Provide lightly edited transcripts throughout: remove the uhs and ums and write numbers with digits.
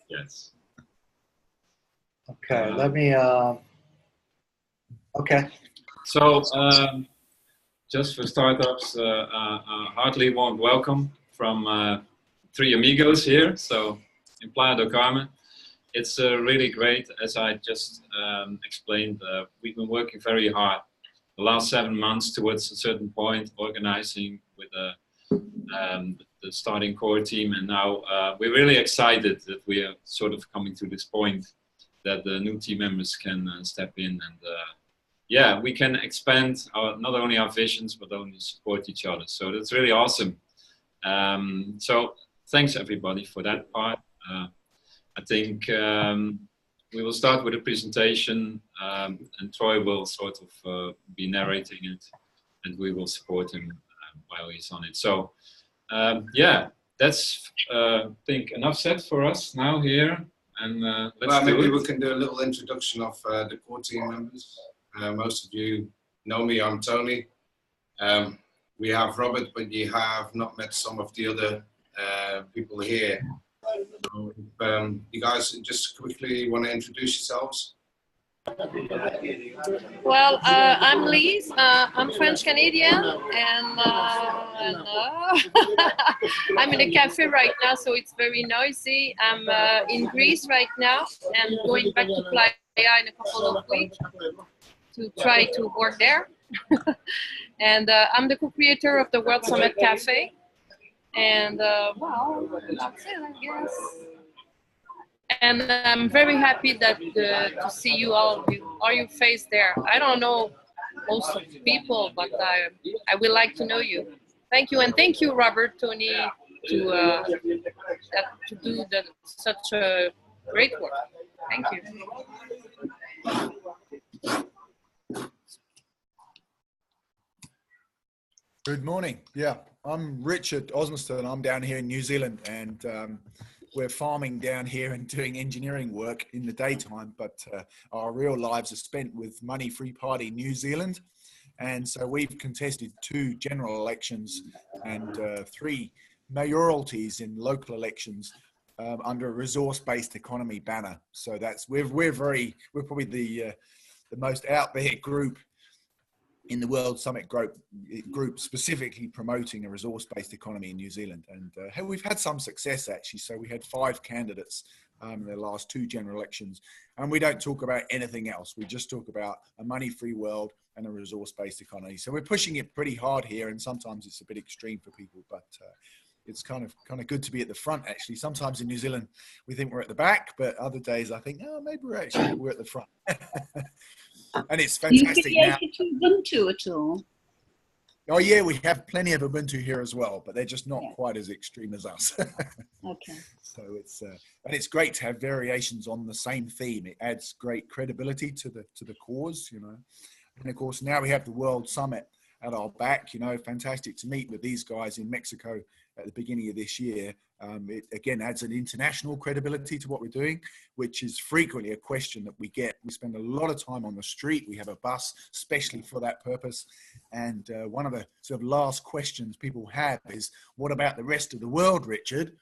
Yes. Okay, let me, okay. So, just for startups, heartily warm welcome from three amigos here. So, in Playa del Carmen, it's really great. As I just explained, we've been working very hard the last 7 months towards a certain point, organizing with the starting core team, and now we're really excited that we are sort of coming to this point that the new team members can step in and yeah, we can expand not only our visions but only support each other. So that's really awesome. So thanks everybody for that part. I think we will start with a presentation and Troy will sort of be narrating it and we will support him while he's on it. So yeah, that's I think enough said for us now here, and let's maybe we can do a little introduction of the core team members. Most of you know me, I'm Tony. We have Robert, but you have not met some of the other people here. So, you guys just quickly want to introduce yourselves? Well, I'm Lise. I'm French Canadian, and I'm in a cafe right now, so it's very noisy. I'm in Greece right now, and going back to Playa in a couple of weeks to try to work there. And I'm the co-creator of the World Summit Cafe. And well, that's it, I guess. And I'm very happy that to see you all your face there. I don't know most of the people, but I would like to know you. Thank you, and thank you, Robert, Tony, to do such a great work. Thank you. Good morning. Yeah, I'm Richard Osmaston. I'm down here in New Zealand, and we're farming down here and doing engineering work in the daytime, but our real lives are spent with Money Free Party New Zealand. And so we've contested 2 general elections and 3 mayoralties in local elections under a resource-based economy banner. So that's we're probably the most out there group in the World Summit group specifically promoting a resource-based economy in New Zealand. And we've had some success actually. So we had 5 candidates in the last 2 general elections. And we don't talk about anything else. We just talk about a money-free world and a resource-based economy. So we're pushing it pretty hard here. And sometimes it's a bit extreme for people, but it's kind of good to be at the front actually. Sometimes in New Zealand, we think we're at the back, but other days I think, oh, maybe we're at the front. And it's fantastic now. Ubuntu at all? Oh yeah, we have plenty of Ubuntu here as well, but they're just not quite as extreme as us. Okay. So it's and it's great to have variations on the same theme. It adds great credibility to the cause, you know. And of course now we have the World Summit at our back. You know, fantastic to meet with these guys in Mexico at the beginning of this year. It again adds an international credibility to what we're doing, which is frequently a question that we get. We spend a lot of time on the street. We have a bus especially for that purpose. And one of the sort of last questions people have is, what about the rest of the world, Richard?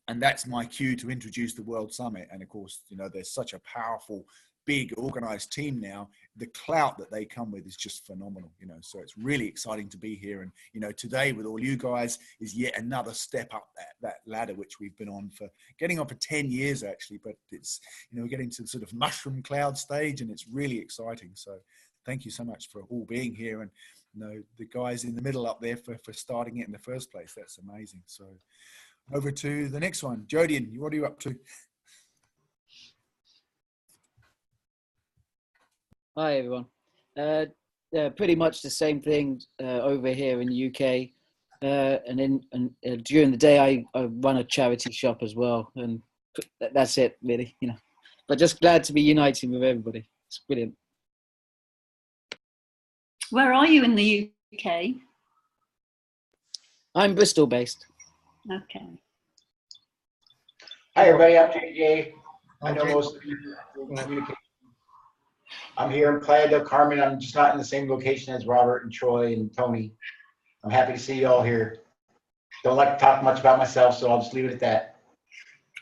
And that's my cue to introduce the World Summit. And of course, you know, there's such a powerful, big organized team now. The clout that they come with is just phenomenal, you know, so it's really exciting to be here. And, you know, today with all you guys is yet another step up that ladder, which we've been on for 10 years actually, but it's, you know, we're getting to the sort of mushroom cloud stage and it's really exciting. So thank you so much for all being here. And, you know, the guys in the middle up there for starting it in the first place. That's amazing. So over to the next one. Jodian, what are you up to? Hi, everyone. Pretty much the same thing over here in the UK. And during the day, I run a charity shop as well. And that's it, really, you know. But just glad to be uniting with everybody. It's brilliant. Where are you in the UK? I'm Bristol based. Okay. Hi, everybody. I'm JJ. I know most of you communicate. I'm here in Playa del Carmen. I'm just not in the same location as Robert and Troy and Tony. I'm happy to see you all here. Don't like to talk much about myself, so I'll just leave it at that.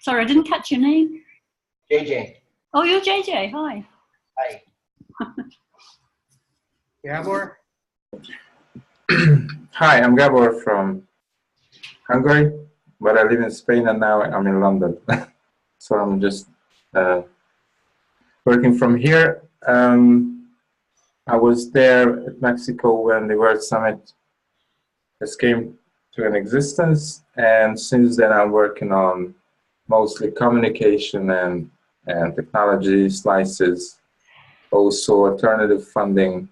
Sorry, I didn't catch your name. JJ. Oh, you're JJ. Hi. Hi. Gabor? Hi, I'm Gabor from Hungary, but I live in Spain and now I'm in London. So I'm just working from here. I was there at Mexico when the World Summit just came to an existence, and since then I'm working on mostly communication and technology slices, also alternative funding.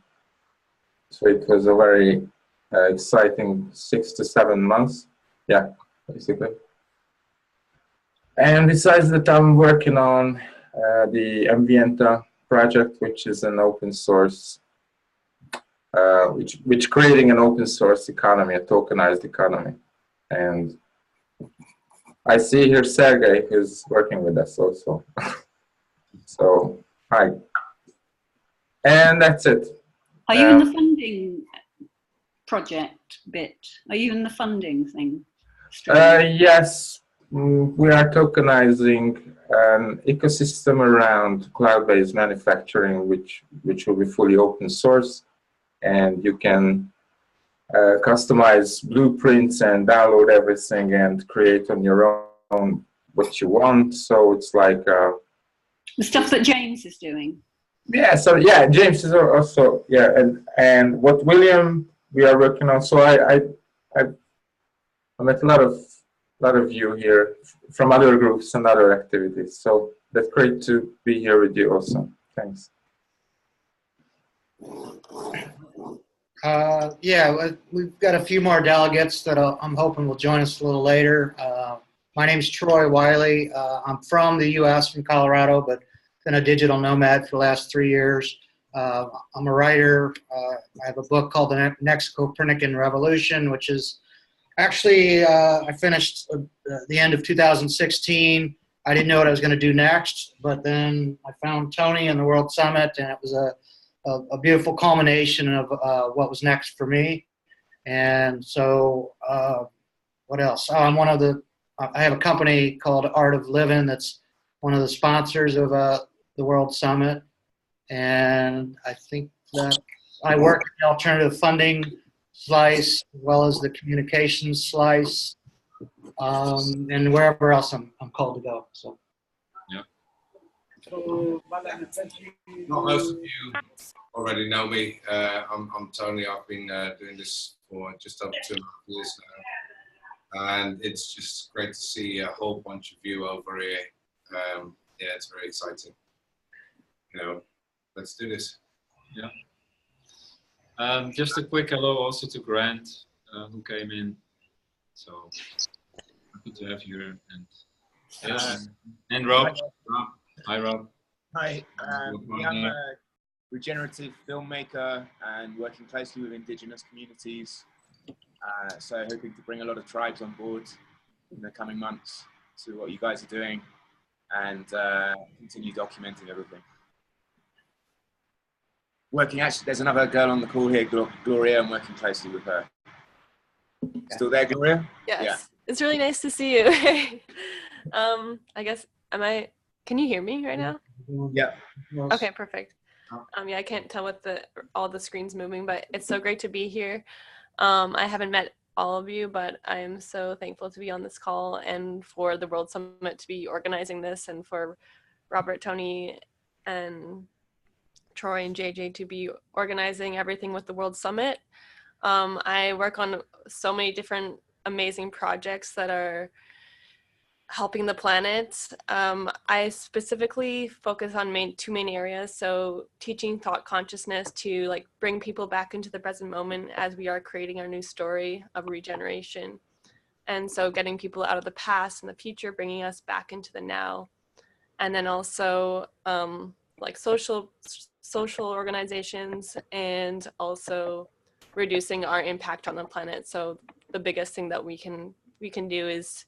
So it was a very exciting 6 to 7 months, yeah, basically. And besides that, I'm working on the Ambienta project, which is an open source, which creating an open source economy, a tokenized economy. And I see here Sergey who's working with us also. So, hi. And that's it. Are you in the funding project bit? Are you in the funding thing? Yes, we are tokenizing an ecosystem around cloud-based manufacturing, which will be fully open source, and you can customize blueprints and download everything and create on your own what you want. So it's like the stuff that James is doing. Yeah, so yeah, James is also, yeah, and what William we are working on. So I met a lot of you here from other groups and other activities. So that's great to be here with you also. Thanks. Yeah, we've got a few more delegates that I'm hoping will join us a little later. My name's Troy Wiley. I'm from the U.S., from Colorado, but been a digital nomad for the last 3 years. I'm a writer. I have a book called The Next Copernican Revolution, which is actually, I finished the end of 2016. I didn't know what I was going to do next, but then I found Tony and the World Summit, and it was a beautiful culmination of what was next for me. And so, what else? I have a company called Art of Living that's one of the sponsors of the World Summit. And I think that I work in the alternative funding slice as well as the communications slice, and wherever else I'm called to go. So. Yeah. Not most of you already know me. I'm Tony. I've been doing this for just over 2.5 years now, and it's just great to see a whole bunch of you over here. Yeah, it's very exciting. Let's do this. Yeah. Just a quick hello also to Grant, who came in. So happy to have you here. And yes, and Rob. Hi, Rob. Hi, I'm a regenerative filmmaker and working closely with Indigenous communities. So hoping to bring a lot of tribes on board in the coming months to what you guys are doing and continue documenting everything. Actually, there's another girl on the call here, Gloria. I'm working closely with her. Still there, Gloria? Yes. Yeah. It's really nice to see you. I guess, can you hear me right now? Yeah. Okay, perfect. Yeah, I can't tell with all the screens moving, but it's so great to be here. I haven't met all of you, but I am so thankful to be on this call and for the World Summit to be organizing this, and for Robert, Tony, and Troy and JJ to be organizing everything with the World Summit. I work on so many different amazing projects that are helping the planet. I specifically focus on two main areas. So teaching thought consciousness to bring people back into the present moment as we are creating our new story of regeneration. And so getting people out of the past and the future, bringing us back into the now. And then also social organizations, and also reducing our impact on the planet. So the biggest thing that we can do is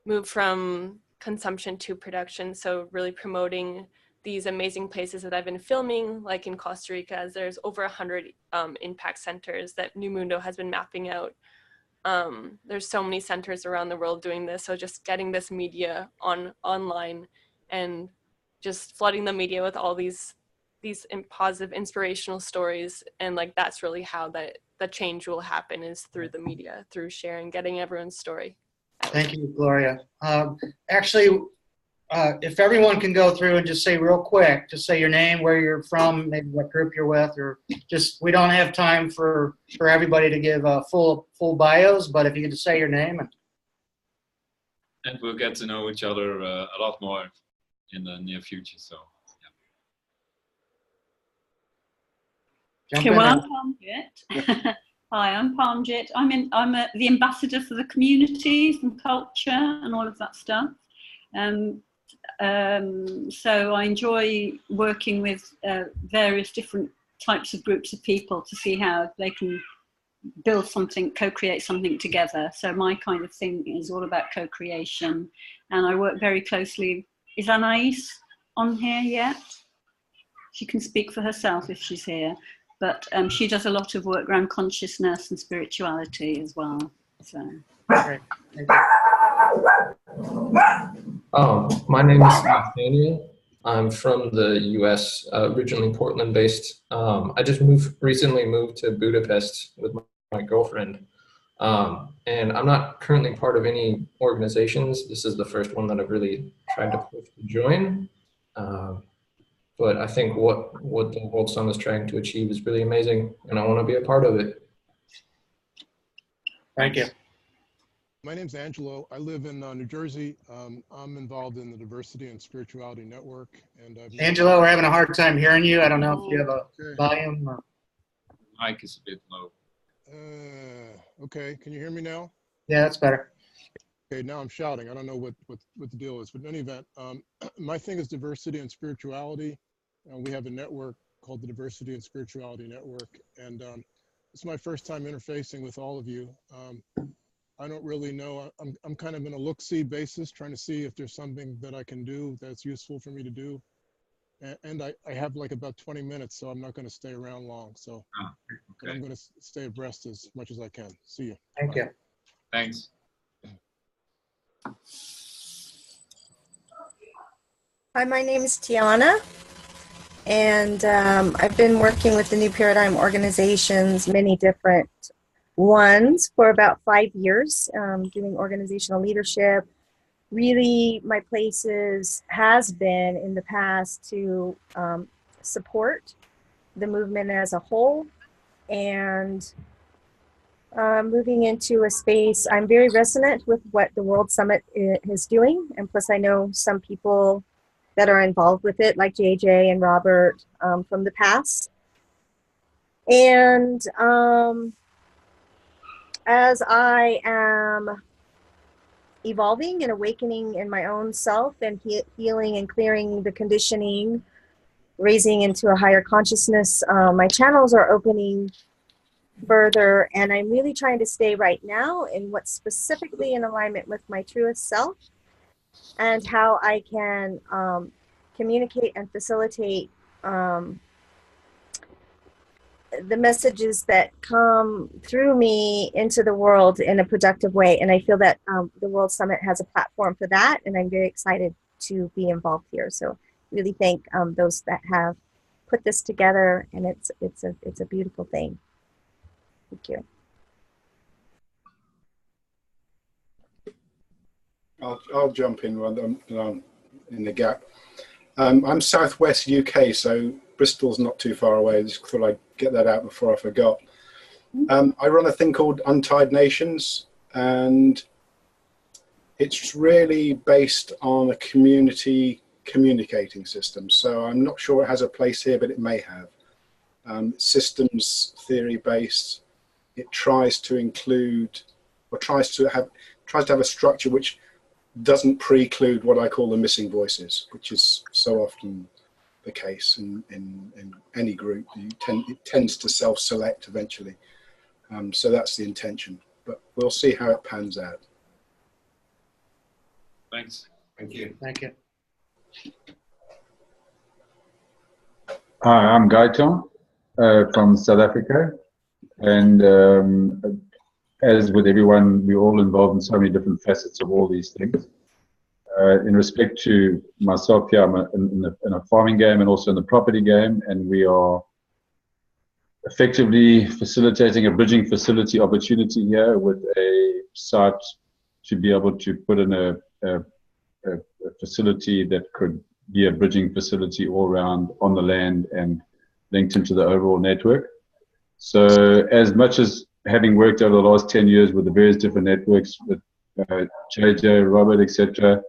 move from consumption to production. So really promoting these amazing places that I've been filming, like in Costa Rica, as there's over 100 impact centers that New Mundo has been mapping out There's so many centers around the world doing this. So just getting this media online and just flooding the media with all these positive, inspirational stories, and like that's really how the change will happen, is through the media, through sharing, getting everyone's story. Thank you, Gloria. Actually, if everyone can go through and just say real quick, just say your name, where you're from, maybe what group you're with, or just, we don't have time for everybody to give full bios, but if you could just say your name. And we'll get to know each other a lot more in the near future. So, Jump Okay, in well, there. I'm Palmjit. Hi, I'm Palmjit. I'm the ambassador for the communities and culture and all of that stuff. So I enjoy working with various different types of groups of people to see how they can build something, co-create something together. So my kind of thing is all about co-creation, and I work very closely. Is Anais on here yet? She can speak for herself if she's here, but she does a lot of work around consciousness and spirituality as well. So. Great. Thank you. My name is Nathaniel. I'm from the US, originally Portland based. I just recently moved to Budapest with my girlfriend. And I'm not currently part of any organizations. This is the first one that I've really tried to push to join. But I think what the World Summit is trying to achieve is really amazing, and I want to be a part of it. Thank you. My name's Angelo. I live in New Jersey. I'm involved in the Diversity and Spirituality Network. And Angelo, we're having a hard time hearing you. I don't know if you have a volume. Or... Mic is a bit low. Okay, can you hear me now? Yeah, that's better. Okay, now I'm shouting. I don't know what the deal is, but in any event, my thing is diversity and spirituality. We have a network called the Diversity and Spirituality Network, and it's my first time interfacing with all of you. I don't really know. I'm kind of in a look-see basis, trying to see if there's something that I can do that's useful for me to do. And I have like about 20 minutes, so I'm not going to stay around long. So Okay. I'm going to stay abreast as much as I can. See you. Thank you. Thanks. Hi, my name is Tiana, and I've been working with the New Paradigm organizations, many different ones, for about 5 years, doing organizational leadership. Really, my place has been in the past to support the movement as a whole, and moving into a space, I'm very resonant with what the World Summit is doing, and plus I know some people that are involved with it, like JJ and Robert from the past. And as I am evolving and awakening in my own self and healing and clearing the conditioning, raising into a higher consciousness, my channels are opening further, and I'm really trying to stay right now in what's specifically in alignment with my truest self, and how I can communicate and facilitate the messages that come through me into the world in a productive way. And I feel that the World Summit has a platform for that, and I'm very excited to be involved here. So really thank those that have put this together, and it's a beautiful thing. Thank you. I'll jump in while I'm in the gap. I'm Southwest UK, so Bristol's not too far away. Just thought I'd get that out before I forgot. I run a thing called Untied Nations, and it's really based on a community communicating system. So I'm not sure it has a place here, but it may have. Systems theory based. It tries to include, or tries to have a structure which doesn't preclude what I call the missing voices, which is so often the case in any group. It tends to self-select eventually. So that's the intention, but we'll see how it pans out. Thanks. Thank you. Thank you. Hi, I'm Gaiton from South Africa, and as with everyone, we're all involved in so many different facets of all these things. In respect to myself here, I'm in a farming game and also in the property game, and we are effectively facilitating a bridging facility opportunity here with a site to be able to put in a facility that could be a bridging facility all around on the land and linked into the overall network. So as much as having worked over the last 10 years with the various different networks with JJ, Robert, etc.,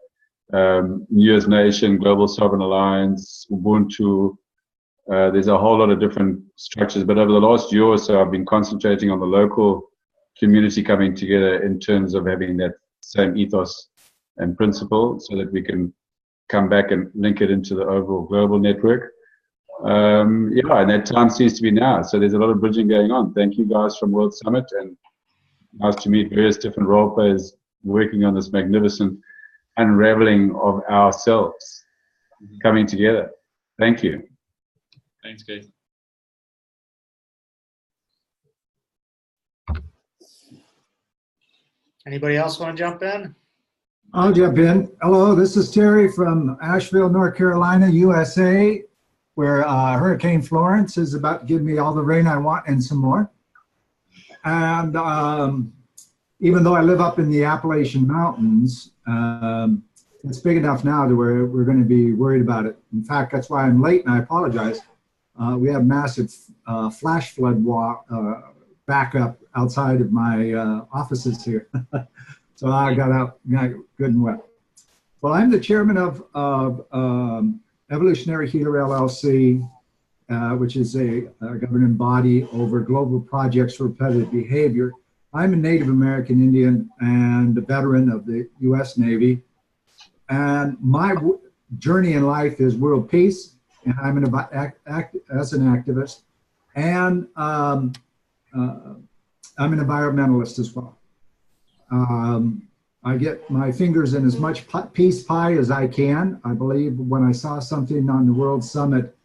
US Nation, Global Sovereign Alliance, Ubuntu, there's a whole lot of different structures, but over the last year or so, I've been concentrating on the local community coming together in terms of having that same ethos and principle so that we can come back and link it into the overall global network. Yeah, and that time seems to be now. So there's a lot of bridging going on. Thank you guys from World Summit, and nice to meet various different role players working on this magnificent unraveling of ourselves coming together. Thank you. Thanks, Keith. Anybody else want to jump in? I'll jump in. Hello, this is Terry from Asheville, North Carolina, USA, where Hurricane Florence is about to give me all the rain I want and some more. And even though I live up in the Appalachian Mountains, it's big enough now to where we're going to be worried about it. In fact, that's why I'm late, and I apologize. We have massive flash flood backup outside of my offices here. So I got out good and wet. Well, I'm the chairman of Evolutionary Healer LLC, which is a governing body over global projects for repetitive behavior. I'm a Native American Indian and a veteran of the U.S. Navy. And my journey in life is world peace, and I'm as an activist. And I'm an environmentalist as well. I get my fingers in as much peace pie as I can. I believe when I saw something on the World Summit,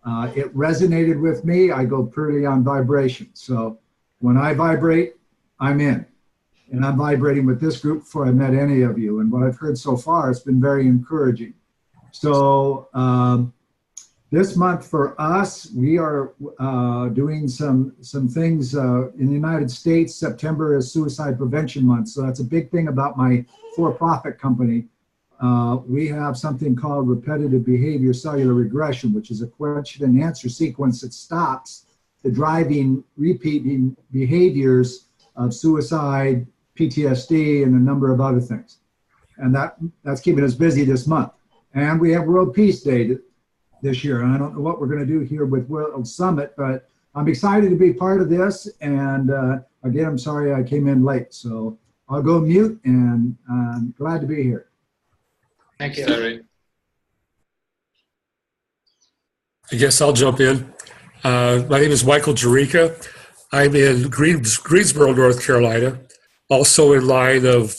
it resonated with me. I go purely on vibration. So when I vibrate, I'm in. And I'm vibrating with this group before I met any of you. And what I've heard so far, it's been very encouraging. So this month for us, we are doing some things in the United States. September is Suicide Prevention Month. So that's a big thing about my for-profit company. We have something called repetitive behavior cellular regression, which is a question and answer sequence that stops the driving, repeating behaviors of suicide, PTSD, and a number of other things. And that's keeping us busy this month. And we have World Peace Day this year. And I don't know what we're going to do here with World Summit, but I'm excited to be part of this. And again, I'm sorry I came in late. So I'll go mute, and I'm glad to be here. Thank you. Terry. I guess I'll jump in. My name is Michael Jerica. I'm in Greensboro, North Carolina, also in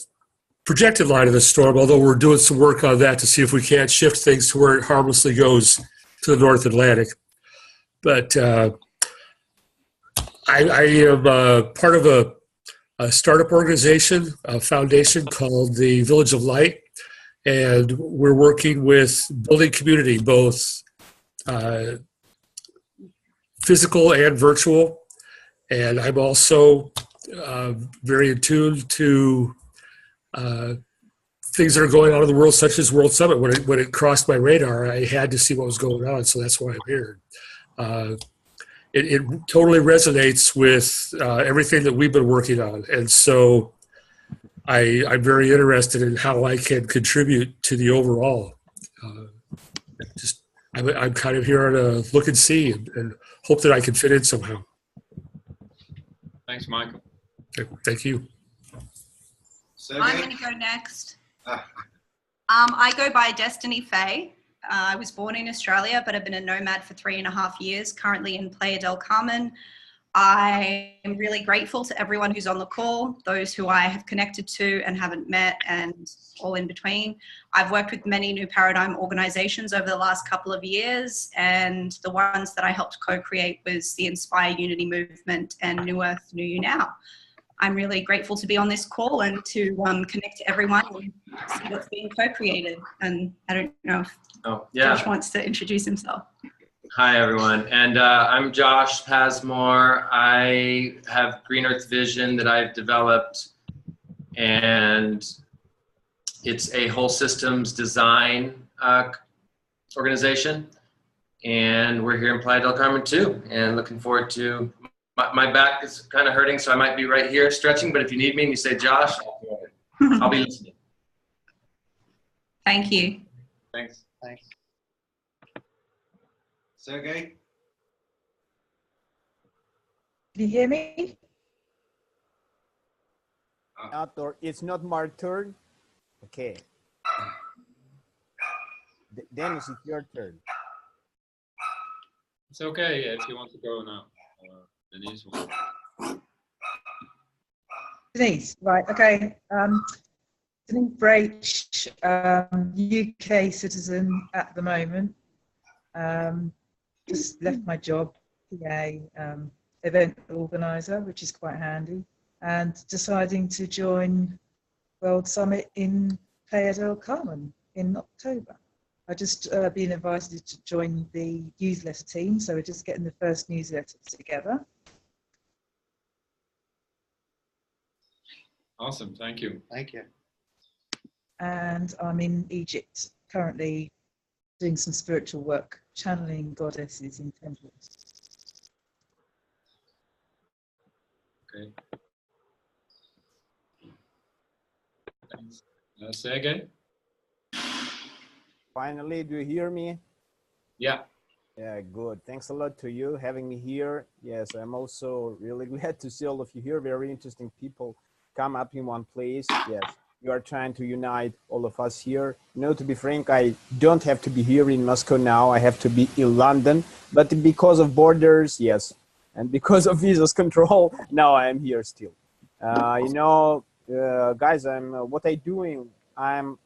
projected line of the storm, although we're doing some work on that to see if we can't shift things to where it harmlessly goes to the North Atlantic. But I am part of a startup organization, a foundation called the Village of Light, and we're working with building community, both physical and virtual. And I'm also very attuned to things that are going on in the world, such as World Summit. When it crossed my radar, I had to see what was going on, so that's why I'm here. It totally resonates with everything that we've been working on, and so I'm very interested in how I can contribute to the overall. I'm kind of here on a look and see and hope that I can fit in somehow. Thanks, Michael. Thank you. I'm going to go next. I go by Destiny Faye. I was born in Australia, but I've been a nomad for 3.5 years, currently in Playa del Carmen. I am really grateful to everyone who's on the call, those who I have connected to and haven't met, and all in between. I've worked with many New Paradigm organizations over the last couple of years, and the ones that I helped co-create was the Inspire Unity Movement and New Earth, New You Now. I'm really grateful to be on this call and to connect to everyone and see what's being co-created. And I don't know if Josh wants to introduce himself. Hi, everyone. And I'm Josh Pasmore. I have Green Earth Vision that I've developed, and it's a whole systems design organization. And we're here in Playa del Carmen too, and looking forward to, my back is kind of hurting, so I might be right here stretching, but if you need me and you say, Josh, I'll be listening. Thank you. Thanks. Thanks. Sergey? Can you hear me? It's not my turn. Okay. Dennis, it's your turn. It's okay if you want to go now. Denise will. Denise, right, okay. Denise Brach, UK citizen at the moment. Just left my job, PA, event organizer, which is quite handy, and deciding to join World Summit in Playa del Carmen in October. I just been invited to join the newsletter team, so we're just getting the first newsletter together. Awesome, thank you. Thank you. And I'm in Egypt currently doing some spiritual work, channeling goddesses in temples. Okay. Thanks. Sergey? Finally, do you hear me? Yeah. Yeah, good. Thanks a lot to you having me here. Yes, I'm also really glad to see all of you here. Very interesting people come up in one place. Yes, you are trying to unite all of us here. You know, to be frank, I don't have to be here in Moscow now. I have to be in London, but because of borders, yes, and because of visas control, now I am here still. You know, guys, what I doing? I'm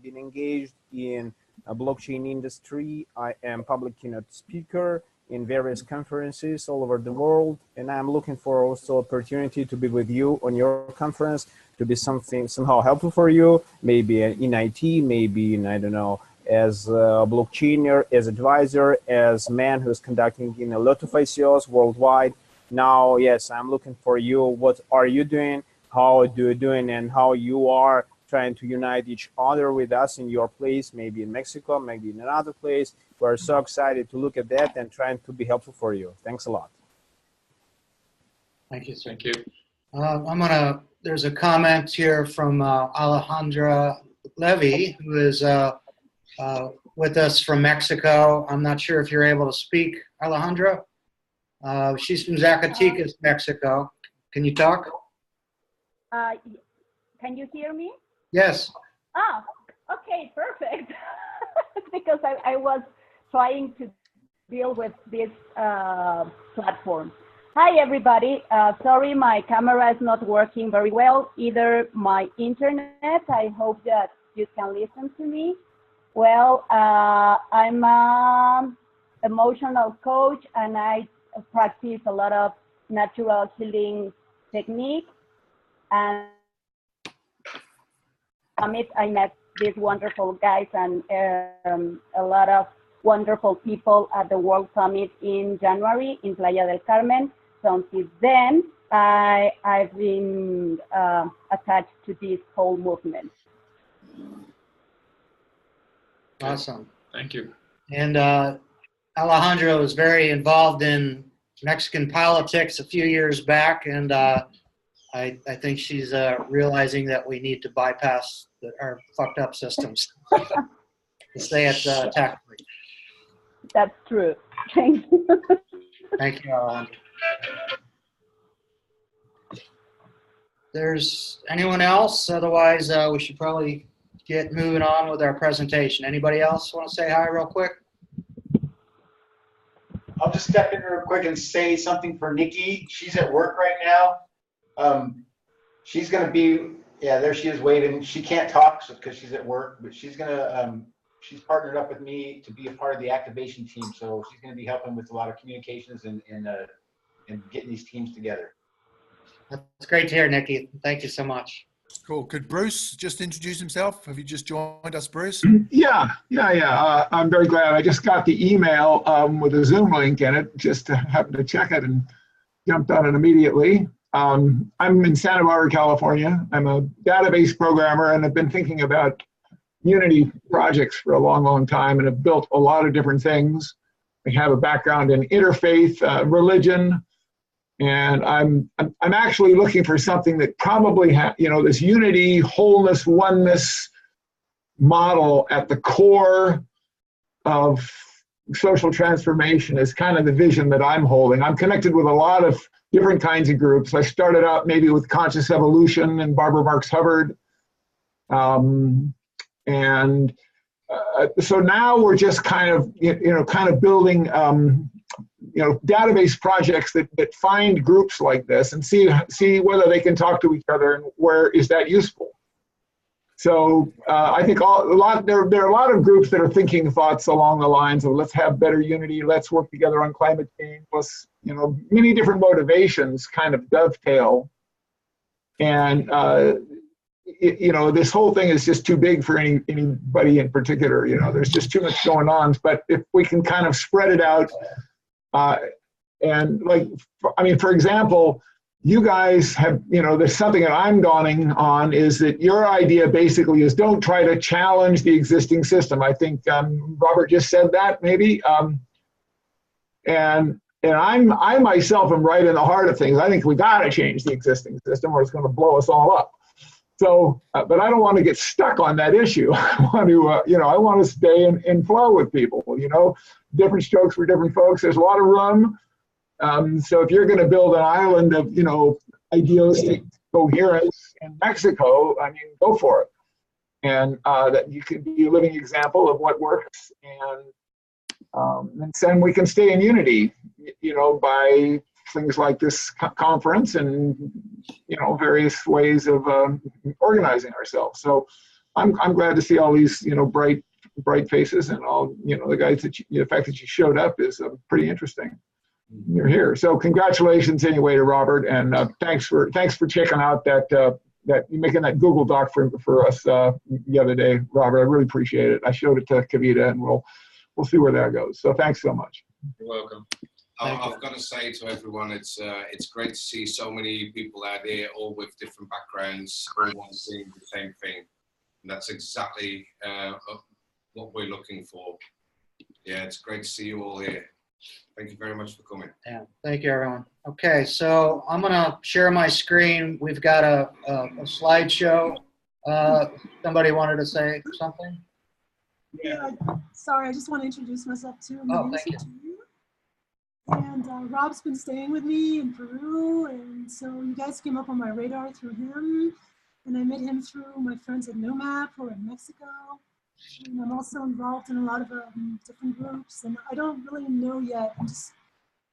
been engaged in a blockchain industry. I am public keynote speaker in various conferences all over the world, and I'm looking for also opportunity to be with you on your conference, to be something somehow helpful for you, maybe in IT, maybe in, I don't know, as a blockchainer, as advisor, as man who's conducting in a lot of ICOs worldwide. Now, yes, I'm looking for you. What are you doing? How do you doing? And how you are trying to unite each other with us in your place, maybe in Mexico, maybe in another place. We're so excited to look at that and trying to be helpful for you. Thanks a lot. Thank you, sir. Thank you. There's a comment here from Alejandra Levy, who is with us from Mexico. I'm not sure if you're able to speak, Alejandra. She's from Zacatecas, Mexico. Can you talk? Can you hear me? Yes. Ah, okay, perfect. Because I was trying to deal with this platform. Hi, everybody. Sorry, my camera is not working very well, either my internet. I hope that you can listen to me. Well, I'm an emotional coach, and I practice a lot of natural healing techniques. And I met these wonderful guys and a lot of wonderful people at the World Summit in January in Playa del Carmen. So since then, I've been attached to this whole movement. Awesome. Thank you. And Alejandra was very involved in Mexican politics a few years back, and I think she's realizing that we need to bypass our fucked up systems to stay at tax free. That's true. Thank you. Thank you, Alejandra. There's anyone else? Otherwise, we should probably get moving on with our presentation. Anybody else want to say hi real quick? I'll just step in real quick and say something for Nikki. She's at work right now. She's going to be, yeah, there she is waving. She can't talk because she's at work, but she's going to, she's partnered up with me to be a part of the activation team. So she's going to be helping with a lot of communications and getting these teams together. That's great to hear, Nikki. Thank you so much. Cool. Could Bruce just introduce himself? Have you just joined us, Bruce? Yeah. I'm very glad. I just got the email with a Zoom link in it, just happened to check it and jumped on it immediately. I'm in Santa Barbara, California. I'm a database programmer, and I've been thinking about Unity projects for a long, long time, and have built a lot of different things. I have a background in interfaith, religion, and I'm actually looking for something that probably this unity, wholeness, oneness model at the core of social transformation is kind of the vision that I'm holding. I'm connected with a lot of different kinds of groups. I started out maybe with Conscious Evolution and Barbara Marx Hubbard. So now we're just kind of building database projects that find groups like this and see whether they can talk to each other and where is that useful. So I think there are a lot of groups that are thinking thoughts along the lines of let's have better unity, let's work together on climate change. Plus, many different motivations kind of dovetail, and this whole thing is just too big for anybody in particular. There's just too much going on. But if we can kind of spread it out, for example, you guys have, there's something that I'm dawning on is that your idea basically is don't try to challenge the existing system. I think Robert just said that maybe. And I myself am right in the heart of things. I think we got to change the existing system or it's going to blow us all up. So, but I don't want to get stuck on that issue. I want to stay in flow with people, different strokes for different folks. There's a lot of room. So if you're going to build an island of, idealistic coherence in Mexico, go for it. And that you can be a living example of what works. And then we can stay in unity, by things like this conference and, various ways of organizing ourselves. So I'm glad to see all these, bright faces and all, the guys the fact that you showed up is pretty interesting. You're here. So congratulations anyway to Robert, and thanks for checking out that making that Google Doc for us the other day, Robert. I really appreciate it. I showed it to Kavita, and we'll see where that goes. So thanks so much. You're welcome. I've got to say to everyone, it's great to see so many people out there, all with different backgrounds, all wanting the same thing. And that's exactly what we're looking for. Yeah, it's great to see you all here. Thank you very much for coming. Yeah, thank you, everyone. Okay, so I'm going to share my screen. We've got a slideshow. Somebody wanted to say something? Yeah, sorry, I just want to introduce myself too. Thank you. And Rob's been staying with me in Peru, and so you guys came up on my radar through him, and I met him through my friends at Nomad who are in Mexico. And I'm also involved in a lot of different groups, and I don't really know yet. I'm just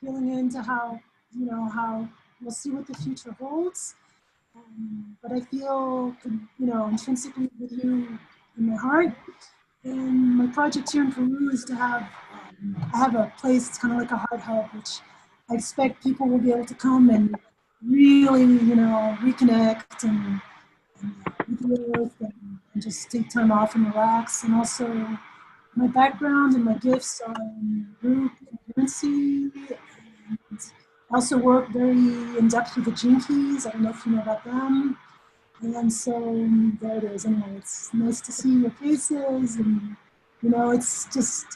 feeling into how we'll see what the future holds. But I feel, intrinsically with you in my heart. And my project here in Peru is to have, I have a place, it's kind of like a heart hub, which I expect people will be able to come and really, reconnect and with the earth and just take time off and relax. And also my background and my gifts are in group coherency. And I also work very in depth with the Gene Keys. I don't know if you know about them. And so there it is. Anyway, it's nice to see your faces, and it's just,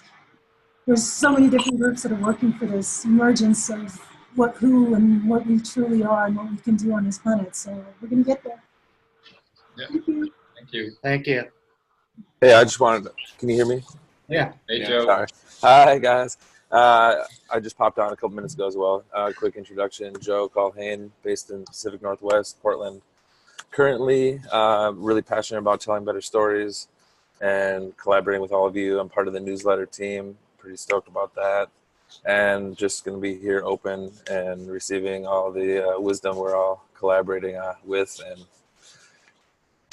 there's so many different groups that are working for this emergence of who and what we truly are and what we can do on this planet. So we're going to get there. Yeah. Thank you. Thank you. Thank you. Hey, I just wanted to, can you hear me? Yeah. Hey, Joe. Sorry. Hi, guys. I just popped on a couple minutes ago as well. Quick introduction, Joe Colhane, based in Pacific Northwest, Portland. Currently, really passionate about telling better stories and collaborating with all of you. I'm part of the newsletter team. Pretty stoked about that. And just going to be here open and receiving all the wisdom we're all collaborating with, and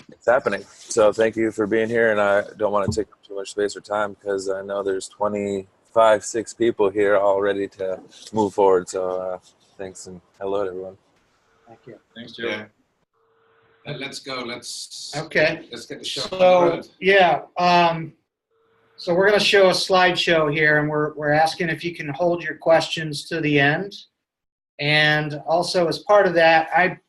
it's happening. So thank you for being here, and I don't want to take up too much space or time because I know there's 6 people here all ready to move forward. So thanks, and hello to everyone. Thank you. Thanks, Joe. Yeah. Let's go. Let's get the show on the So road. yeah, so we're going to show a slideshow here, and we're asking if you can hold your questions to the end. And also, as part of that,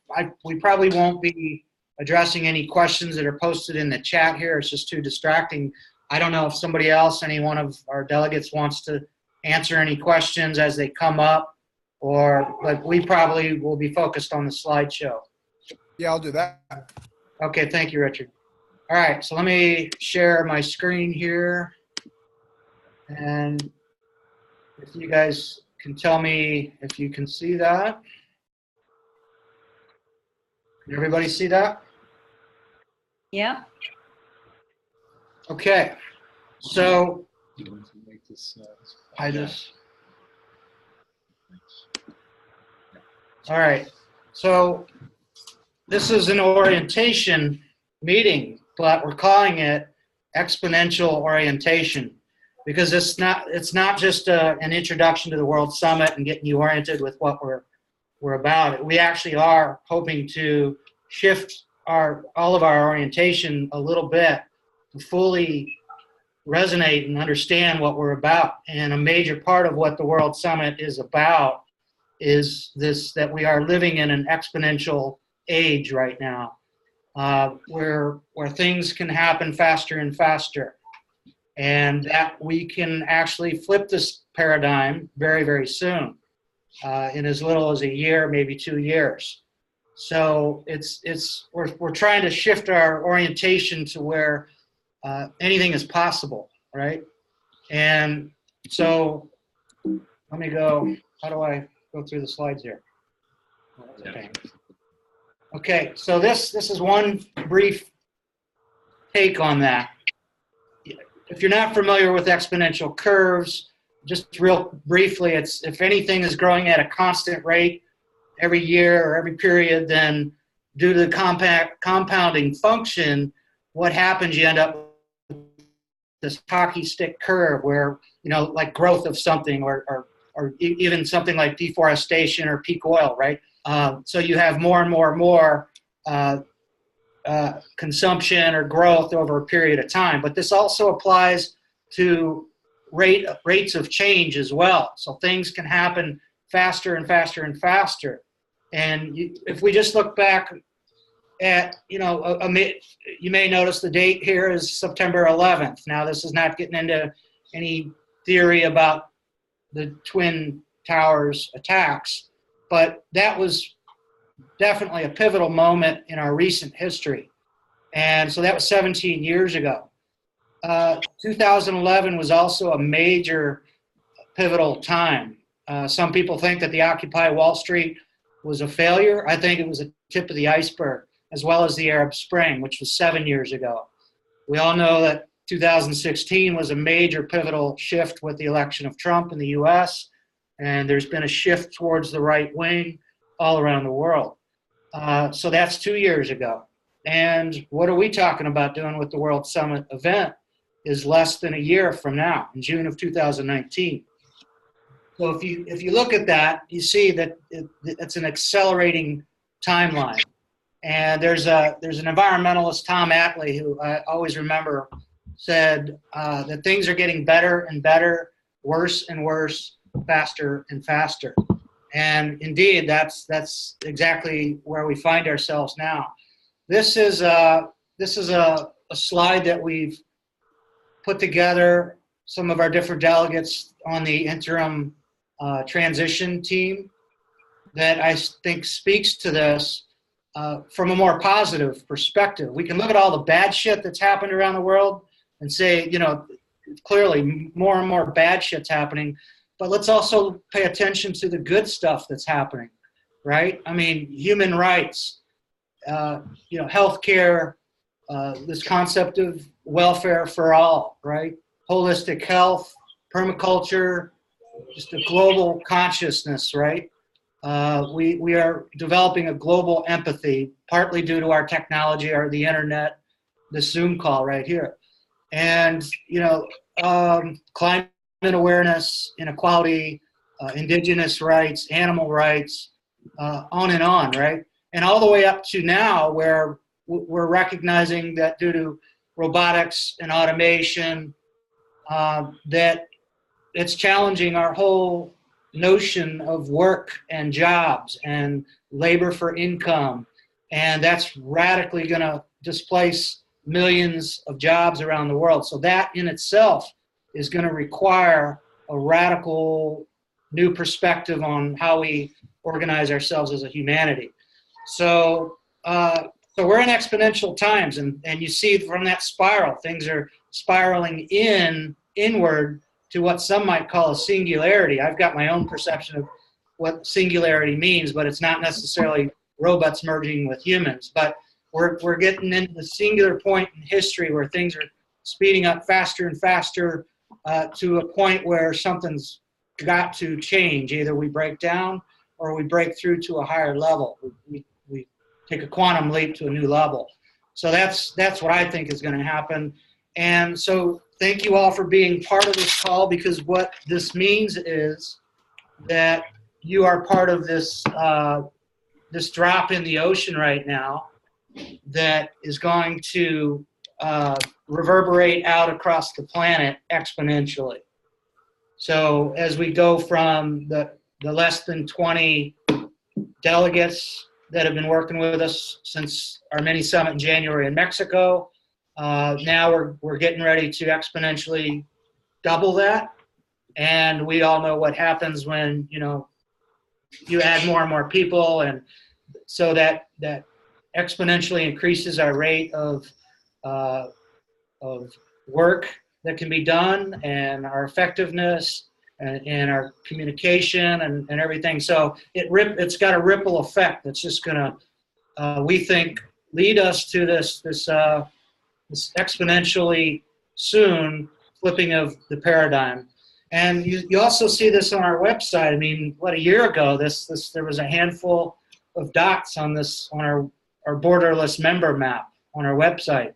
we probably won't be addressing any questions that are posted in the chat here. It's just too distracting. I don't know if somebody else, any one of our delegates, wants to answer any questions as they come up, but we probably will be focused on the slideshow. Yeah, I'll do that. Okay, thank you, Richard. All right, so let me share my screen here. And if you guys can tell me if you can see that. Can everybody see that? Yeah. Okay, so all right, so this is an orientation meeting, but we're calling it exponential orientation because it's not just an introduction to the World Summit and getting you oriented with what we're about. We actually are hoping to shift all of our orientation a little bit to fully resonate and understand what we're about. And a major part of what the World Summit is about is this, that we are living in an exponential age right now, where things can happen faster and faster, and that we can actually flip this paradigm very, very soon, in as little as a year, maybe 2 years. So we're trying to shift our orientation to where anything is possible, right? And so let me go. How do I go through the slides here? Okay, so this is one brief take on that. If you're not familiar with exponential curves, just real briefly, it's if anything is growing at a constant rate every year or every period, then due to the compounding function, what happens, you end up with this hockey stick curve where, like growth of something or even something like deforestation or peak oil, right? So you have more and more consumption or growth over a period of time. But this also applies to rates of change as well. So things can happen faster and faster and faster. And if we just look back at, you may notice the date here is September 11th. Now, this is not getting into any theory about the Twin Towers attacks, but that was definitely a pivotal moment in our recent history. And so that was 17 years ago. 2011 was also a major pivotal time. Some people think that the Occupy Wall Street was a failure. I think it was a tip of the iceberg, as well as the Arab Spring, which was 7 years ago. We all know that 2016 was a major pivotal shift with the election of Trump in the US, and there's been a shift towards the right wing all around the world. So that's 2 years ago. And what are we talking about doing with the World Summit event is less than a year from now, in June of 2019. So if you look at that, you see that it's an accelerating timeline. And there's an environmentalist, Tom Atlee, who I always remember, said that things are getting better and better, worse and worse, faster and faster. And indeed, that's exactly where we find ourselves now. This is a slide that we've put together, some of our different delegates on the interim transition team, that I think speaks to this from a more positive perspective. We can look at all the bad shit that's happened around the world and say, clearly more and more bad shit's happening, but let's also pay attention to the good stuff that's happening, right? I mean, human rights, healthcare, this concept of welfare for all, right? Holistic health, permaculture, just a global consciousness, right? We are developing a global empathy, partly due to our technology or the internet, this Zoom call right here. And, climate awareness, inequality, indigenous rights, animal rights, on and on, right? and all the way up to now where we're recognizing that due to robotics and automation, that it's challenging our whole notion of work and jobs and labor for income. And that's radically going to displace millions of jobs around the world. So that in itself is going to require a radical new perspective on how we organize ourselves as a humanity. So, so we're in exponential times, and you see from that spiral, things are spiraling inward to what some might call a singularity. I've got my own perception of what singularity means, but it's not necessarily robots merging with humans. But we're getting into the singular point in history where things are speeding up faster and faster to a point where something's got to change. Either we break down or we break through to a higher level. We take a quantum leap to a new level. So that's what I think is going to happen. And so thank you all for being part of this call, because what this means is that you are part of this this drop in the ocean right now that is going to reverberate out across the planet exponentially. So as we go from the less than 20 delegates that have been working with us since our mini summit in January in Mexico, now we're getting ready to exponentially double that. And we all know what happens when, you know, you add more and more people, and so that exponentially increases our rate of work that can be done, and our effectiveness, and our communication, and everything. So it's got a ripple effect that's just going to, we think, lead us to this exponentially soon flipping of the paradigm. And you also see this on our website. I mean, what, a year ago, there was a handful of dots on our borderless member map on our website.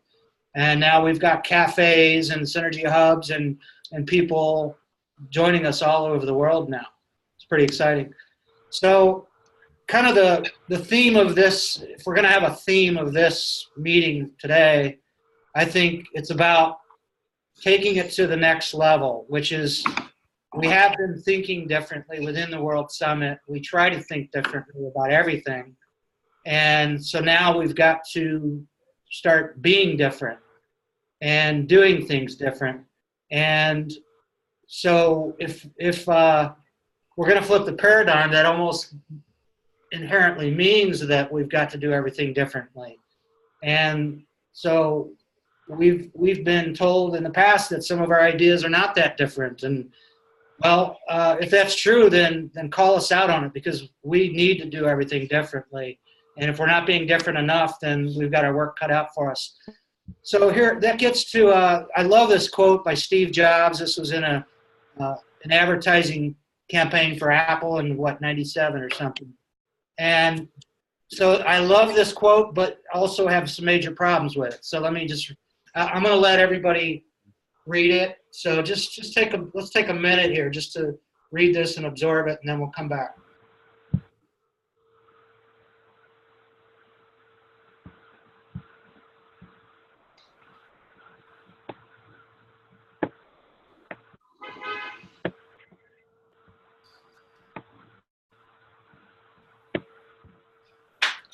And now we've got cafes and synergy hubs and people joining us all over the world now. It's pretty exciting. So kind of the theme of this, if we're going to have a theme of this meeting today, I think it's about taking it to the next level, which is, we have been thinking differently within the World Summit. We try to think differently about everything. And so now we've got to start being different and doing things different. And so if we're going to flip the paradigm, that almost inherently means that we've got to do everything differently. And so we've been told in the past that some of our ideas are not that different. And well, if that's true, then call us out on it, because we need to do everything differently. And if we're not being different enough, then we've got our work cut out for us. So here, that gets to, I love this quote by Steve Jobs. This was in an advertising campaign for Apple in, what, 97 or something. And so I love this quote, but also have some major problems with it. So let me just, I'm going to let everybody read it. So just let's take a minute here just to read this and absorb it, and then we'll come back.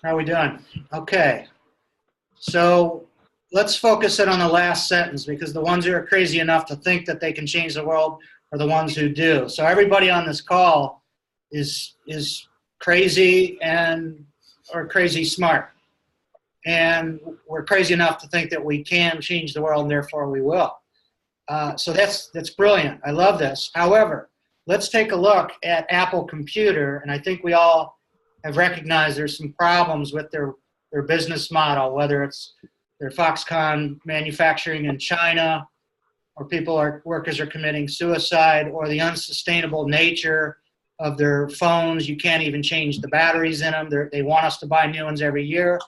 How are we doing? Okay. So let's focus in on the last sentence, because the ones who are crazy enough to think that they can change the world are the ones who do. So everybody on this call is crazy or crazy smart. And we're crazy enough to think that we can change the world, and therefore we will. So that's brilliant. I love this. However, let's take a look at Apple Computer, and I think we all have recognized there's some problems with their business model, whether it's their Foxconn manufacturing in China, or workers are committing suicide, or the unsustainable nature of their phones. You can't even change the batteries in them. They want us to buy new ones every year.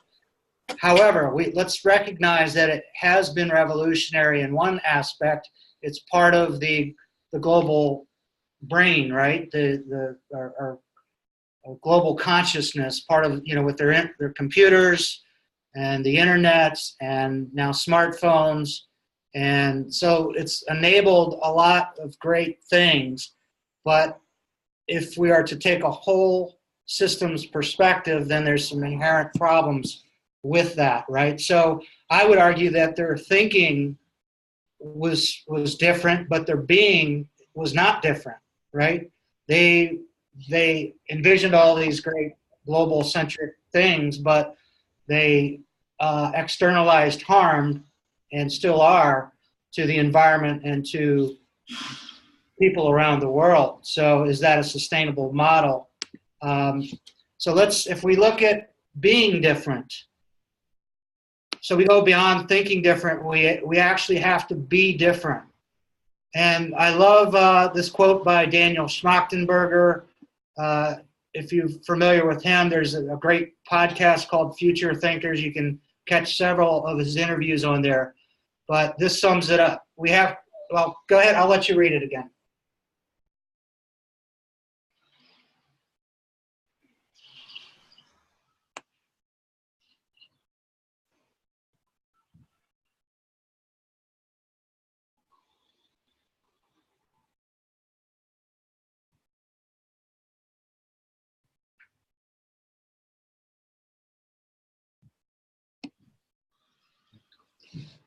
However, let's recognize that it has been revolutionary in one aspect. It's part of the global brain, right? global consciousness, part of, with their computers and the internet and now smartphones. And so it's enabled a lot of great things. But if we are to take a whole systems perspective, then there's some inherent problems with that, right? So I would argue that their thinking was different, but their being was not different, right? They envisioned all these great global centric things, but they externalized harm, and still are, to the environment and to people around the world. So is that a sustainable model? So if we look at being different, so we go beyond thinking different, we actually have to be different. And I love this quote by Daniel Schmachtenberger. If you're familiar with him, there's a great podcast called Future Thinkers. You can catch several of his interviews on there. But this sums it up. Well, go ahead, I'll let you read it again.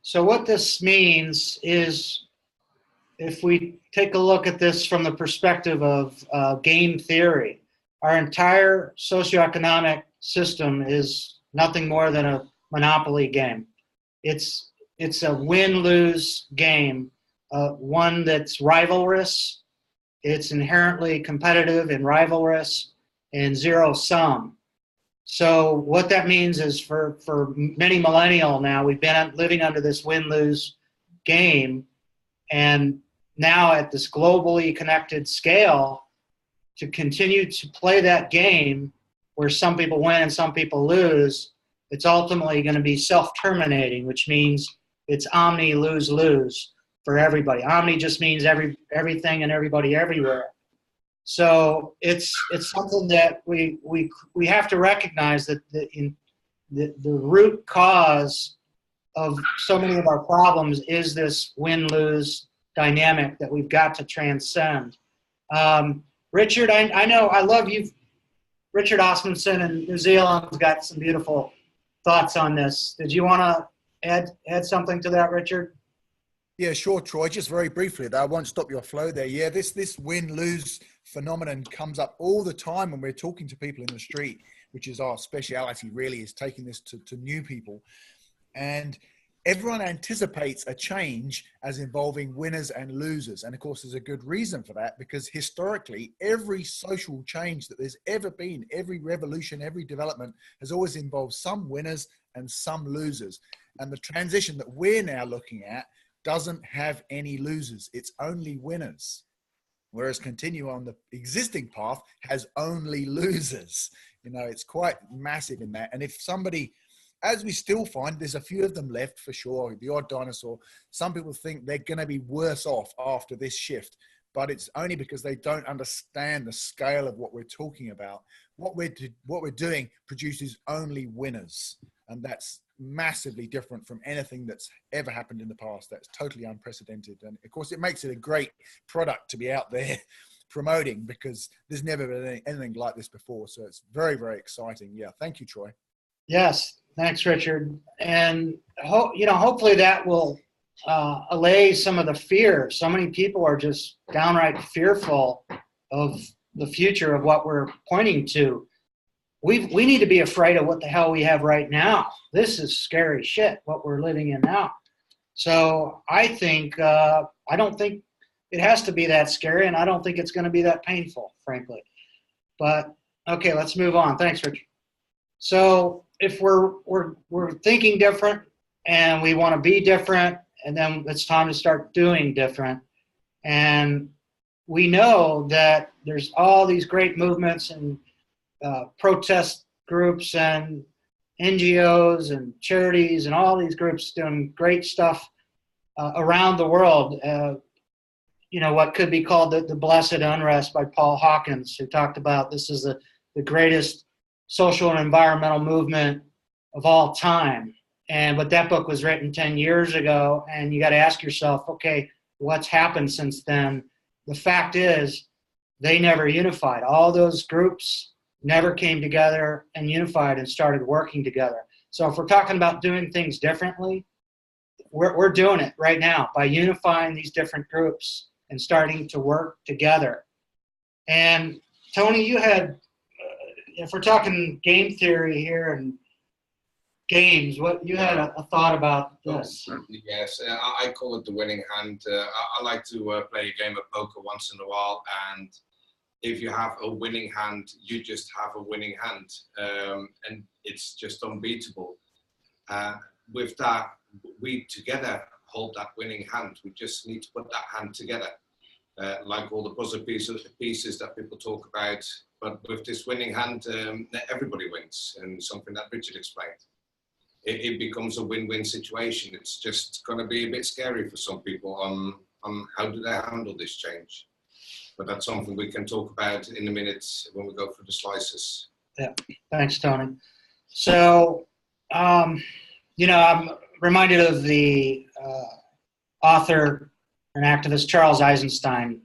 So what this means is, if we take a look at this from the perspective of game theory, our entire socioeconomic system is nothing more than a monopoly game. It's a win-lose game, one that's rivalrous, it's inherently competitive and rivalrous, and zero-sum. So what that means is for many millennials now, we've been living under this win-lose game, and now at this globally connected scale, to continue to play that game where some people win and some people lose, it's ultimately going to be self-terminating, which means it's omni lose-lose for everybody. Omni just means everything and everybody everywhere. So it's something that we have to recognize, that the root cause of so many of our problems is this win-lose dynamic that we've got to transcend. Richard, I know, I love you. Richard Osmundson in New Zealand's got some beautiful thoughts on this. Did you want to add something to that, Richard? Yeah, sure, Troy. Just very briefly, I won't stop your flow there. Yeah, this win-lose phenomenon comes up all the time when we're talking to people in the street, which is our speciality, really, is taking this to new people. And everyone anticipates a change as involving winners and losers. And of course, there's a good reason for that, because historically, every social change that there's ever been, every revolution, every development has always involved some winners and some losers. And the transition that we're now looking at doesn't have any losers. It's only winners. Whereas continue on the existing path has only losers. You know, it's quite massive in that. And if somebody, as we still find, there's a few of them left for sure, the odd dinosaur, some people think they're going to be worse off after this shift, but it's only because they don't understand the scale of what we're talking about. What we're doing produces only winners, and that's massively different from anything that's ever happened in the past. That's totally unprecedented. And of course, it makes it a great product to be out there promoting, because there's never been anything like this before. So it's very, very exciting. Yeah. Thank you, Troy. Yes. Thanks, Richard. And hopefully that will allay some of the fear. So many people are just downright fearful of the future of what we're pointing to. We need to be afraid of what the hell we have right now. This is scary shit, what we're living in now. So I think, I don't think it has to be that scary, and I don't think it's going to be that painful, frankly. But okay, let's move on. Thanks, Richard. So if we're thinking different and we want to be different, and then it's time to start doing different. And we know that there's all these great movements and protest groups and NGOs and charities and all these groups doing great stuff around the world. What could be called the blessed unrest by Paul Hawkins, who talked about this is the the greatest social and environmental movement of all time. But that book was written 10 years ago, and you got to ask yourself, okay, what's happened since then? The fact is, they never unified. All those groups never came together and unified and started working together. So if we're talking about doing things differently, we're doing it right now by unifying these different groups and starting to work together. And Tony, you had, if we're talking game theory here and games, what you had a thought about this? Yes, I call it the winning hand. I like to play a game of poker once in a while, and if you have a winning hand, you just have a winning hand, and it's just unbeatable. With that, we together hold that winning hand. We just need to put that hand together, like all the puzzle pieces that people talk about. But with this winning hand, everybody wins, and something that Richard explained. It becomes a win-win situation. It's just going to be a bit scary for some people on how do they handle this change. But that's something we can talk about in a minute when we go through the slices. Yeah, thanks, Tony. So, you know, I'm reminded of the author and activist Charles Eisenstein,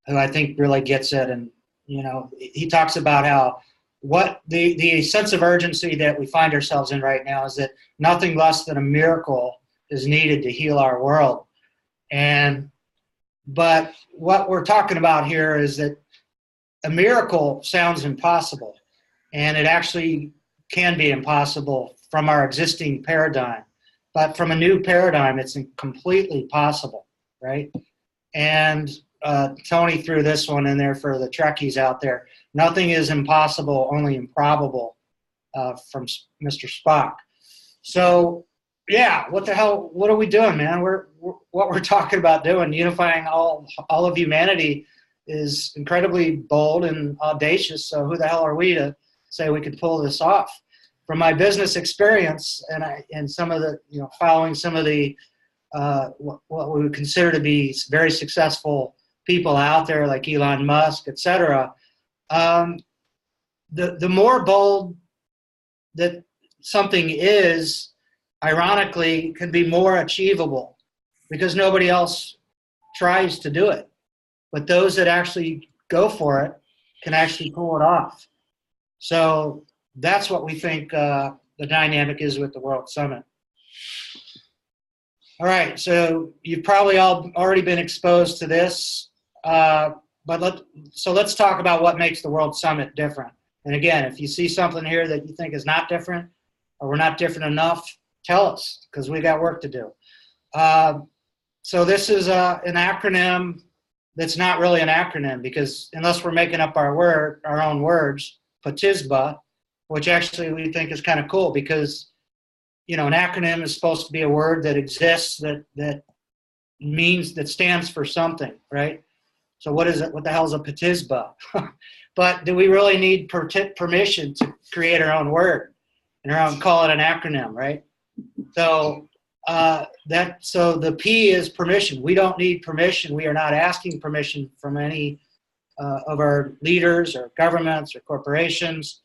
who I think really gets it. And, you know, he talks about how what the sense of urgency that we find ourselves in right now is that nothing less than a miracle is needed to heal our world. But what we're talking about here is that a miracle sounds impossible, and it actually can be impossible from our existing paradigm. But from a new paradigm, it's completely possible, right? And Tony threw this one in there for the Trekkies out there. Nothing is impossible, only improbable, from Mr. Spock. So, yeah, what the hell, what are we doing, man? What we're talking about doing, unifying all of humanity, is incredibly bold and audacious. So who the hell are we to say we could pull this off? From my business experience and some of the, you know, following some of the what we would consider to be very successful people out there like Elon Musk, et cetera, the more bold that something is, ironically, can be more achievable because nobody else tries to do it. But those that actually go for it can actually pull it off. So that's what we think the dynamic is with the World Summit. All right, so you've probably all already been exposed to this, but let's talk about what makes the World Summit different. And again, if you see something here that you think is not different, or we're not different enough, tell us, because we got work to do. So this is an acronym that's not really an acronym, because unless we're making up our own words, PTISBA, which actually we think is kind of cool, because you know, an acronym is supposed to be a word that exists, that stands for something, right? So what is it? What the hell is a PTISBA? But do we really need permission to create our own word and call it an acronym, right? So so the P is permission. We don't need permission. We are not asking permission from any of our leaders or governments or corporations.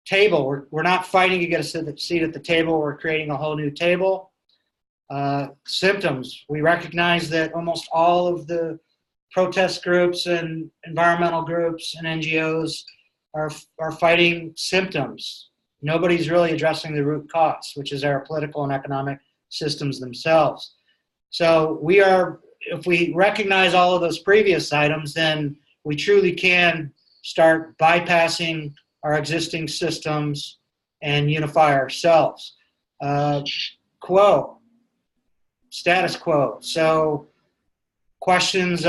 Table, we're not fighting to get a seat at the table. We're creating a whole new table. Symptoms, we recognize that almost all of the protest groups and environmental groups and NGOs are fighting symptoms. Nobody's really addressing the root cause, which is our political and economic systems themselves. So if we recognize all of those previous items, then we truly can start bypassing our existing systems and unify ourselves. Status quo. So questions,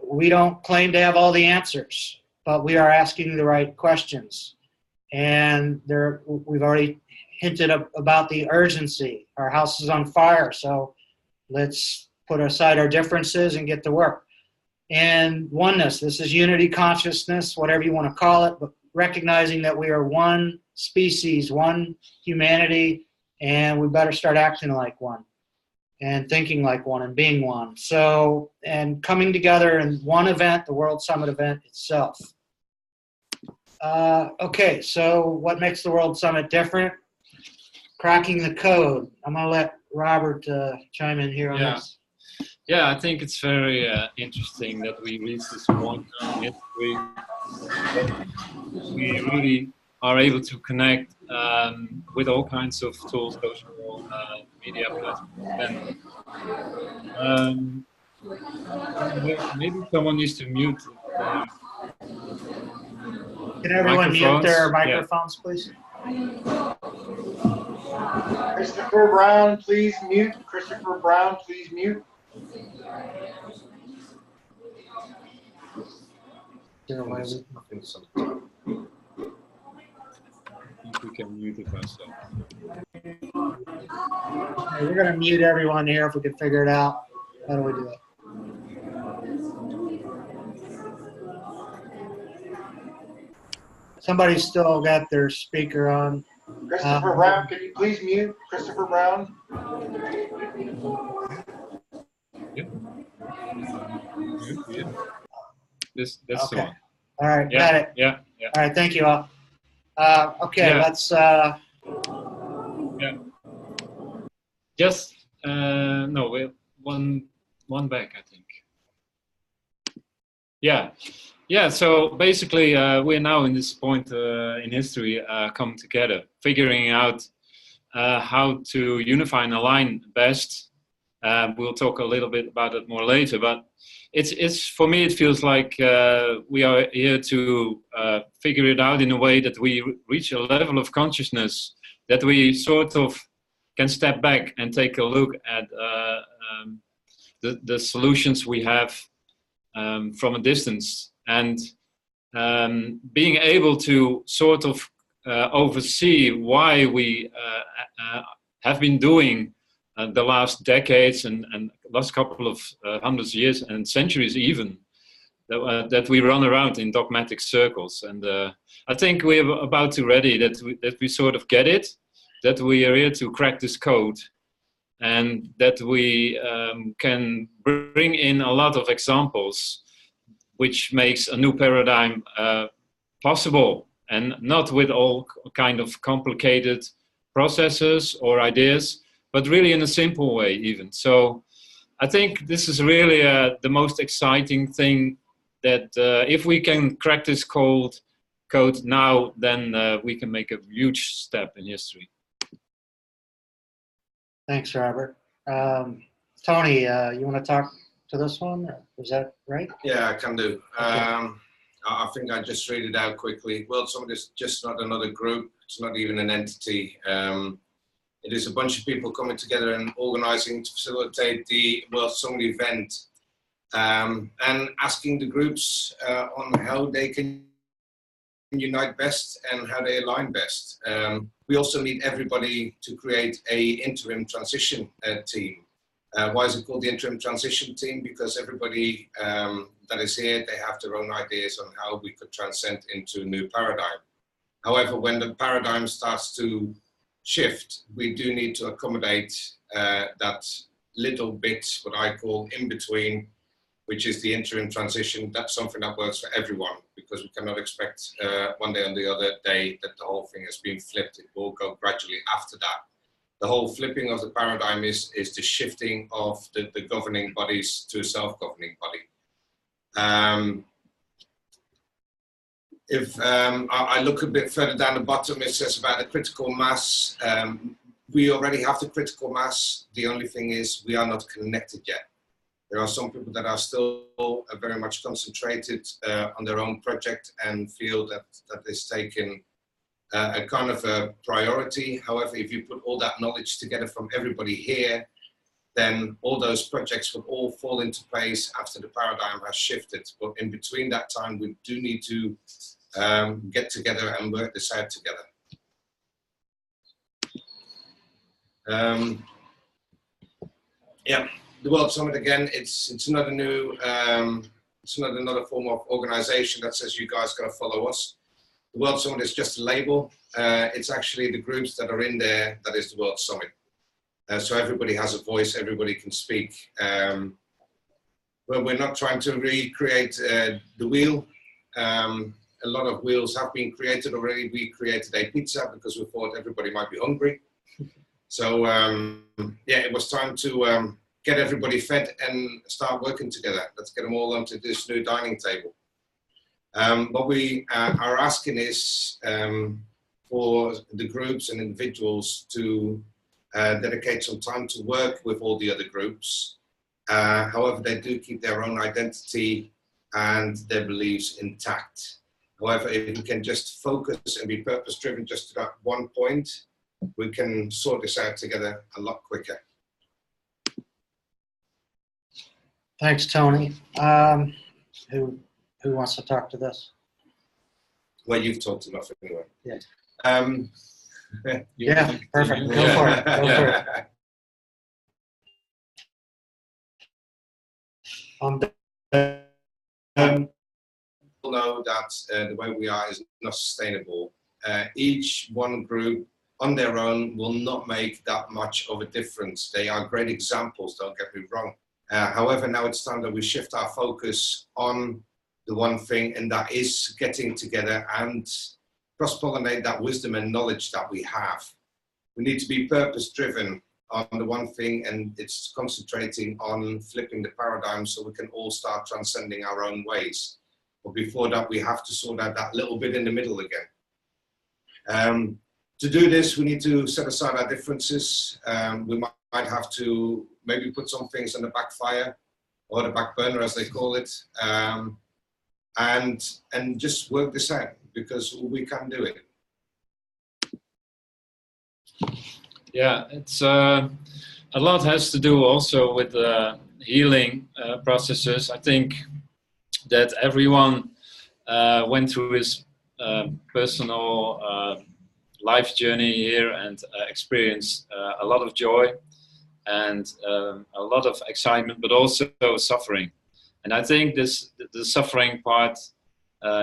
we don't claim to have all the answers, but we are asking the right questions. And we've already hinted about the urgency. Our house is on fire, so let's put aside our differences and get to work. And oneness, this is unity consciousness, whatever you want to call it, but recognizing that we are one species, one humanity, and we better start acting like one and thinking like one and being one. So, and coming together in one event, the World Summit event itself. Okay, so what makes the World Summit different? Cracking the code. I'm going to let Robert chime in here on this. Yeah, I think it's very interesting that we reached this point in history that we really are able to connect with all kinds of tools, social media platforms. Maybe someone needs to mute their Can everyone mute their microphones. microphones, please? Christopher Brown, please mute. Christopher Brown, please mute. I think we can mute it ourselves. Okay, we're going to mute everyone here if we can figure it out. How do we do it? Somebody's still got their speaker on. Christopher Brown, can you please mute Christopher Brown? Yep. That's okay. the one. All right, got it. Yeah. All right, thank you all. Okay, let's. Yeah. Just no, we one back, I think. Yeah. So basically, we're now in this point in history, come together, figuring out how to unify and align best. We'll talk a little bit about it more later, but it's for me, it feels like we are here to figure it out in a way that we reach a level of consciousness that we sort of can step back and take a look at the solutions we have from a distance, and being able to sort of oversee why we have been doing the last decades and last couple of hundreds of years and centuries even, that we run around in dogmatic circles. And I think we're about to ready that we sort of get it, that we are here to crack this code, and that we can bring in a lot of examples which makes a new paradigm possible, and not with all kind of complicated processes or ideas, but really in a simple way even. So I think this is really the most exciting thing, that if we can crack this code now, then we can make a huge step in history. Thanks, Robert. Tony, you want to talk to this one? Is that right? Yeah, I can do. I think I just read it out quickly. World Summit is just not another group. It's not even an entity. It is a bunch of people coming together and organizing to facilitate the World Summit event, and asking the groups on how they can unite best and how they align best. We also need everybody to create a interim transition team. Why is it called the interim transition team? Because everybody that is here, they have their own ideas on how we could transcend into a new paradigm. However, when the paradigm starts to shift, we do need to accommodate that little bit, what I call in between, which is the interim transition. That's something that works for everyone, because we cannot expect one day on the other day that the whole thing has been flipped. It will go gradually after that. The whole flipping of the paradigm is the shifting of the governing bodies to a self-governing body. If I look a bit further down the bottom, it says about the critical mass. We already have the critical mass. The only thing is we are not connected yet. There are some people that are still very much concentrated on their own project and feel that is taken a kind of a priority. However, if you put all that knowledge together from everybody here, then all those projects will all fall into place after the paradigm has shifted. But in between that time, we do need to get together and work this out together. Yeah, the World Summit again. It's not a new. It's not another form of organization that says you guys got to follow us. The World Summit is just a label. It's actually the groups that are in there that is the World Summit. So everybody has a voice, everybody can speak. But we're not trying to recreate the wheel. a lot of wheels have been created already. We created a pizza because we thought everybody might be hungry. So yeah, it was time to get everybody fed and start working together. Let's get them all onto this new dining table. What we are asking is for the groups and individuals to dedicate some time to work with all the other groups. However, they do keep their own identity and their beliefs intact. However, if we can just focus and be purpose-driven just to that one point, we can sort this out together a lot quicker. Thanks, Tony. Who wants to talk to this? Well, you've talked enough anyway. Yeah. Yeah, perfect. Go for it. Go for it. We'll know that the way we are is not sustainable. Each one group on their own will not make that much of a difference. They are great examples, don't get me wrong. However, now it's time that we shift our focus on the one thing, and that is getting together and cross-pollinate that wisdom and knowledge that we have. We need to be purpose-driven on the one thing, and it's concentrating on flipping the paradigm so we can all start transcending our own ways. But before that, we have to sort out that little bit in the middle again. To do this, we need to set aside our differences. We might have to maybe put some things on the backfire or the back burner, as they call it, and just work this out, because we can do it. Yeah, it's a lot has to do also with healing processes. I think that everyone went through his personal life journey here and experienced a lot of joy and a lot of excitement, but also suffering. And I think the suffering part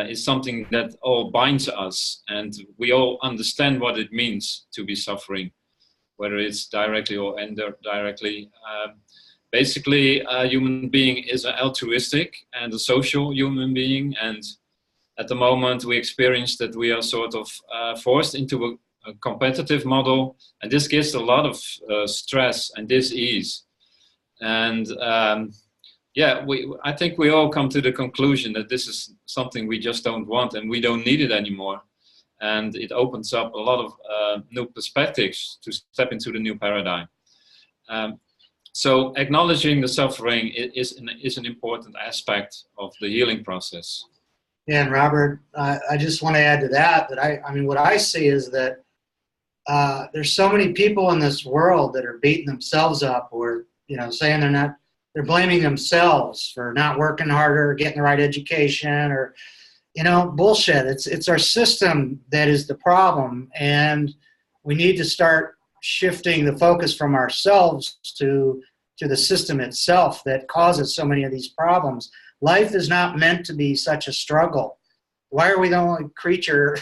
is something that all binds us, and we all understand what it means to be suffering, whether it's directly or indirectly. Basically, a human being is an altruistic and a social human being, and at the moment we experience that we are sort of forced into a competitive model, and this gives a lot of stress and dis-ease. And yeah, I think we all come to the conclusion that this is something we just don't want, and we don't need it anymore. And it opens up a lot of new perspectives to step into the new paradigm. So acknowledging the suffering is an important aspect of the healing process. Yeah, and Robert, I just want to add to that, I mean, what I see is that there's so many people in this world that are beating themselves up, or, you know, saying they're blaming themselves for not working harder, getting the right education, or, you know, bullshit. It's our system that is the problem, and we need to start shifting the focus from ourselves to the system itself that causes so many of these problems. Life is not meant to be such a struggle. Why are we the only creature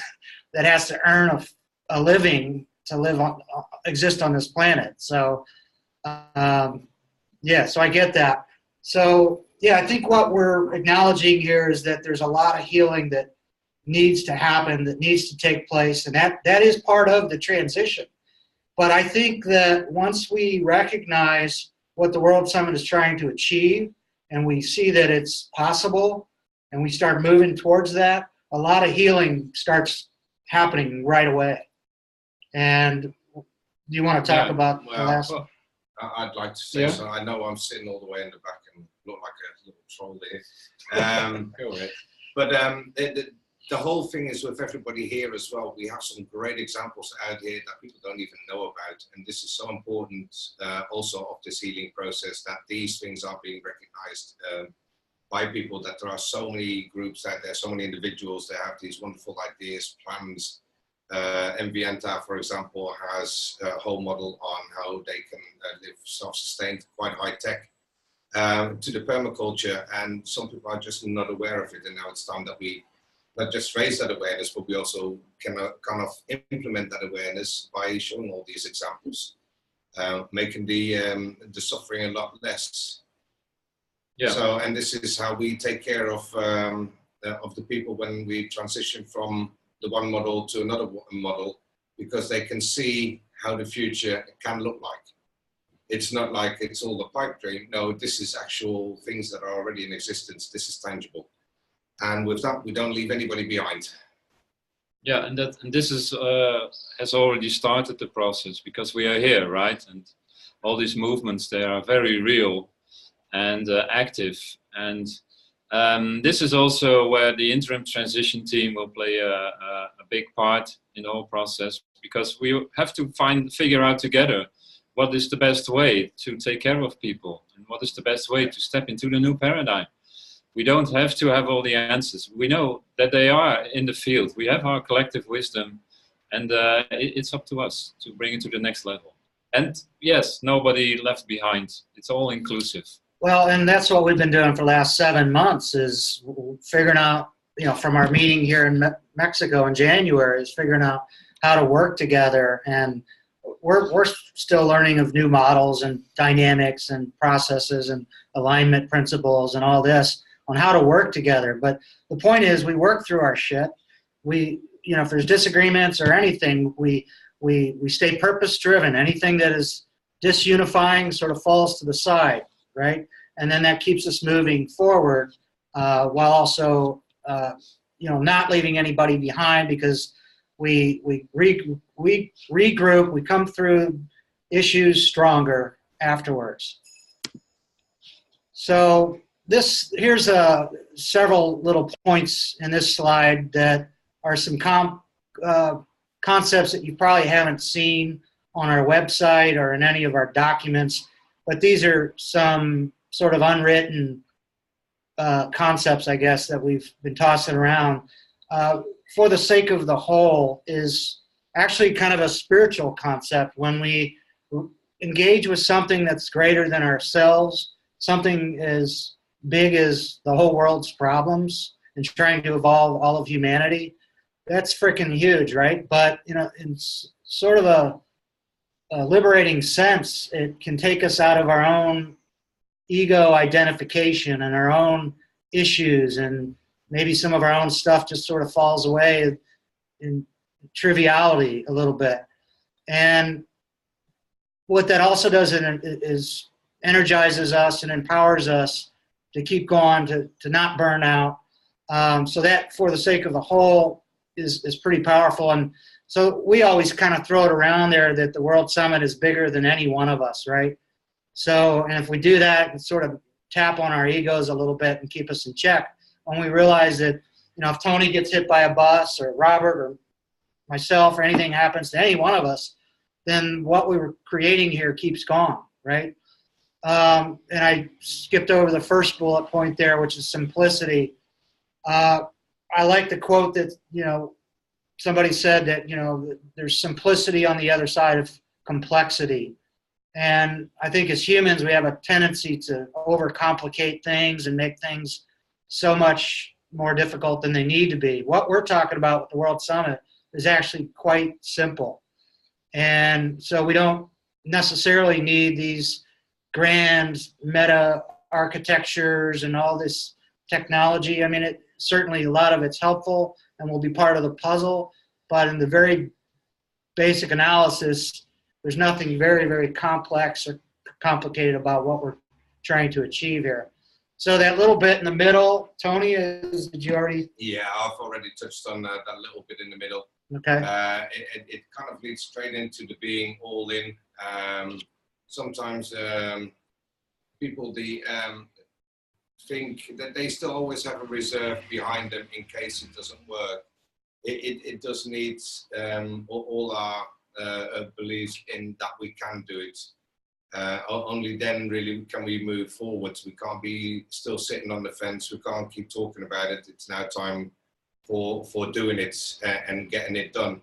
that has to earn a living to exist on this planet? So, yeah, so I get that. So, yeah, I think what we're acknowledging here is that there's a lot of healing that needs to happen, that needs to take place, and that is part of the transition. But I think that once we recognize what the World Summit is trying to achieve, and we see that it's possible, and we start moving towards that, a lot of healing starts happening right away. And do you want to talk about the last one? I'd like to say so. I know I'm sitting all the way in the back and look like a little troll there. But the whole thing is with everybody here as well, we have some great examples out here that people don't even know about. And this is so important also of this healing process, that these things are being recognized by people, that there are so many groups out there, so many individuals that have these wonderful ideas, plans. Envienta, for example, has a whole model on how they can live self-sustained, quite high-tech, to the permaculture, and some people are just not aware of it, and now it's time that we not just raise that awareness, but we also can kind of implement that awareness by showing all these examples, making the suffering a lot less. Yeah. So, and this is how we take care of of the people when we transition from the one model to another model, because they can see how the future can look like. It's not like it's all a pipe dream. No, this is actual things that are already in existence. This is tangible. And with that, we don't leave anybody behind. Yeah, and this is has already started the process, because we are here, right? And all these movements, they are very real and active. And this is also where the interim transition team will play a big part in the whole process, because we have to figure out together what is the best way to take care of people, and what is the best way to step into the new paradigm. We don't have to have all the answers. We know that they are in the field. We have our collective wisdom, and it's up to us to bring it to the next level. And yes, nobody left behind. It's all inclusive. Well, and that's what we've been doing for the last 7 months, is figuring out, from our meeting here in Mexico in January, is figuring out how to work together. And we're still learning of new models and dynamics and processes and alignment principles and all this on how to work together. But the point is, we work through our shit. We, if there's disagreements or anything, we stay purpose driven. Anything that is disunifying sort of falls to the side, right? And then that keeps us moving forward, while also, not leaving anybody behind, because we regroup, we come through issues stronger afterwards. So here's several little points in this slide that are some concepts that you probably haven't seen on our website or in any of our documents, but these are some sort of unwritten concepts, I guess, that we've been tossing around. For the sake of the whole is actually kind of a spiritual concept. When we engage with something that's greater than ourselves, something as big as the whole world's problems, and trying to evolve all of humanity, that's freaking huge, right? But, in sort of a liberating sense, it can take us out of our own ego identification and our own issues, and maybe some of our own stuff just sort of falls away in triviality a little bit. And what that also does is energizes us and empowers us to keep going, to not burn out. So that, for the sake of the whole, is pretty powerful. And so we always kind of throw it around there that the World Summit is bigger than any one of us, right? So, and if we do that and sort of tap on our egos a little bit and keep us in check, when we realize that, if Tony gets hit by a bus, or Robert or myself, or anything happens to any one of us, then what we were creating here keeps going, right? And I skipped over the first bullet point there, which is simplicity. I like the quote that, somebody said that, there's simplicity on the other side of complexity. And I think as humans, we have a tendency to overcomplicate things and make things so much more difficult than they need to be. What we're talking about with the World Summit is actually quite simple. And so we don't necessarily need these grand meta architectures and all this technology. I mean, certainly a lot of it's helpful and will be part of the puzzle, but in the very basic analysis, there's nothing very, very complex or complicated about what we're trying to achieve here. So that little bit in the middle, Tony, did you already? Yeah, I've already touched on that little bit in the middle. Okay. It kind of leads straight into the being all in. Sometimes people think that they still always have a reserve behind them in case it doesn't work. It does need all our beliefs in that we can do it. Only then really can we move forward. We can't be still sitting on the fence. We can't keep talking about it. It's now time for doing it and getting it done.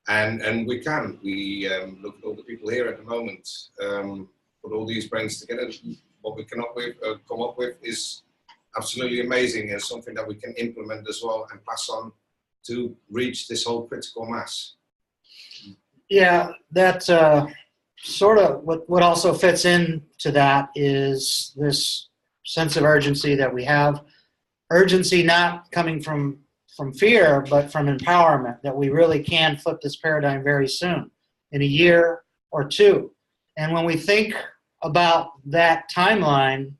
And we can. We look at all the people here at the moment, put all these brains together. What we come up with is absolutely amazing, and something that we can implement as well and pass on to reach this whole critical mass. Yeah, that sort of what also fits into that is this sense of urgency that we have. urgency not coming from fear, but from empowerment, that we really can flip this paradigm very soon, in a year or two. And when we think about that timeline,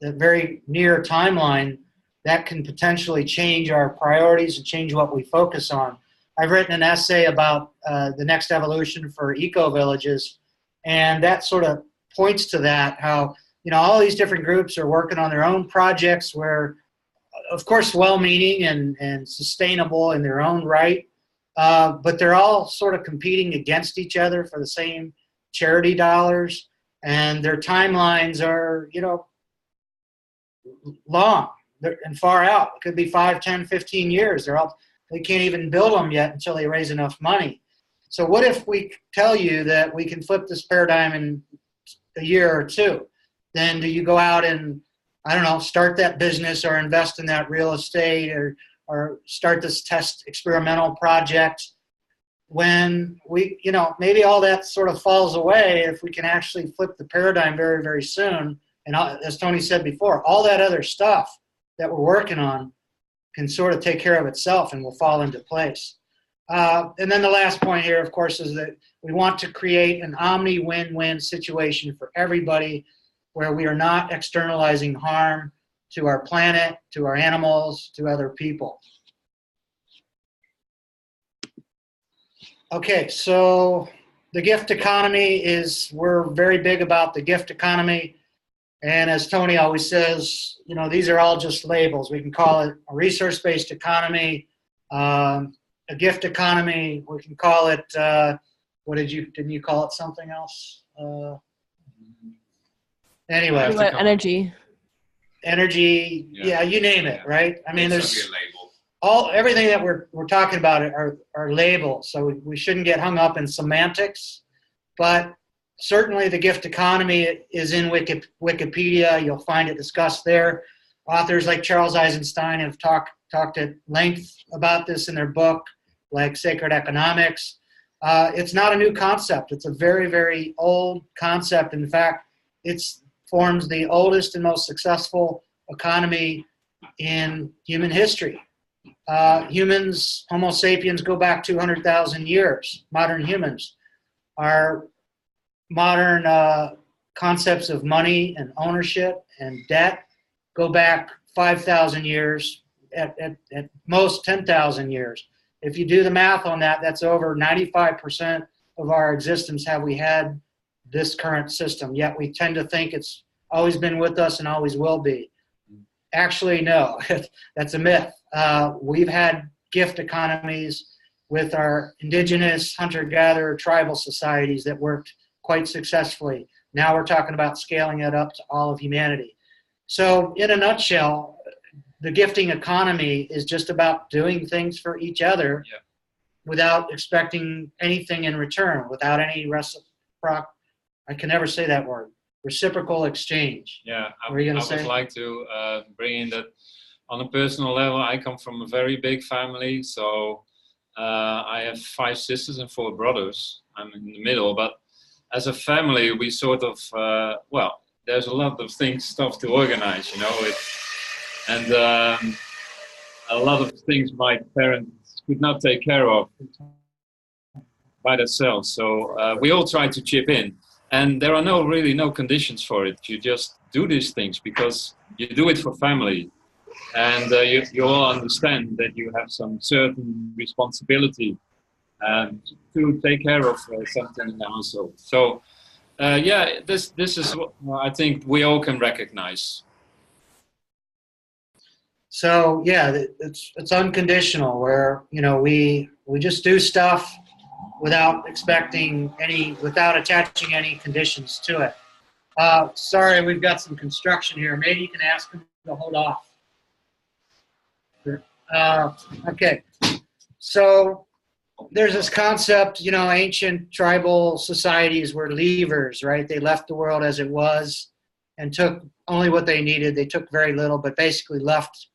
the very near timeline, that can potentially change our priorities and change what we focus on. I've written an essay about the next evolution for eco-villages, and that sort of points to that, how, you know, all these different groups are working on their own projects where, of course, well-meaning and sustainable in their own right, but they're all sort of competing against each other for the same charity dollars, and their timelines are, you know, long and far out. It could be 5, 10, 15 years. They can't even build them yet until they raise enough money. So what if we tell you that we can flip this paradigm in a year or two? Then do you go out and, I don't know, start that business or invest in that real estate or start this test experimental project when we, you know, maybe all that sort of falls away if we can actually flip the paradigm very, very soon. And as Tony said before, all that other stuff that we're working on can sort of take care of itself and will fall into place. And then the last point here, of course, is that we want to create an omni-win-win situation for everybody where we are not externalizing harm to our planet, to our animals, to other people. Okay, so the gift economy is, we're very big about the gift economy. And as Tony always says, you know, these are all just labels. We can call it a resource-based economy, a gift economy. We can call it, didn't you call it something else? Anyway. Energy. Energy, yeah, you name it, right? I mean, there's everything that we're talking about are labels, so we shouldn't get hung up in semantics. But certainly the gift economy is in Wikipedia. You'll find it discussed there. Authors like Charles Eisenstein have talked at length about this in their book, like Sacred Economics. It's not a new concept. It's a very, very old concept. In fact, it forms the oldest and most successful economy in human history. Humans, Homo sapiens, go back 200,000 years, modern humans. Our modern concepts of money and ownership and debt go back 5,000 years, at most 10,000 years. If you do the math on that, that's over 95% of our existence have we had this current system, yet we tend to think it's always been with us and always will be. Actually, no, that's a myth. We've had gift economies with our indigenous hunter-gatherer tribal societies that worked quite successfully. Now we're talking about scaling it up to all of humanity. So in a nutshell, the gifting economy is just about doing things for each other without expecting anything in return, without any I can never say that word, reciprocal exchange. Yeah, I What are you gonna say? would like to bring in that on a personal level, I come from a very big family. So I have 5 sisters and 4 brothers. I'm in the middle, but as a family, we sort of, well, there's a lot of stuff to organize, you know, and a lot of things my parents could not take care of by themselves. So we all try to chip in, and there are really no conditions for it. You just do these things because you do it for family, and you all understand that you have some certain responsibility to take care of something in the household. So yeah, this is what I think we all can recognize. So yeah, it's unconditional, where, you know, we just do stuff without attaching any conditions to it. Sorry, we've got some construction here. Maybe you can ask them to hold off. Okay, so there's this concept, you know, ancient tribal societies were leavers, right? They left the world as it was and took only what they needed. They took very little, but basically left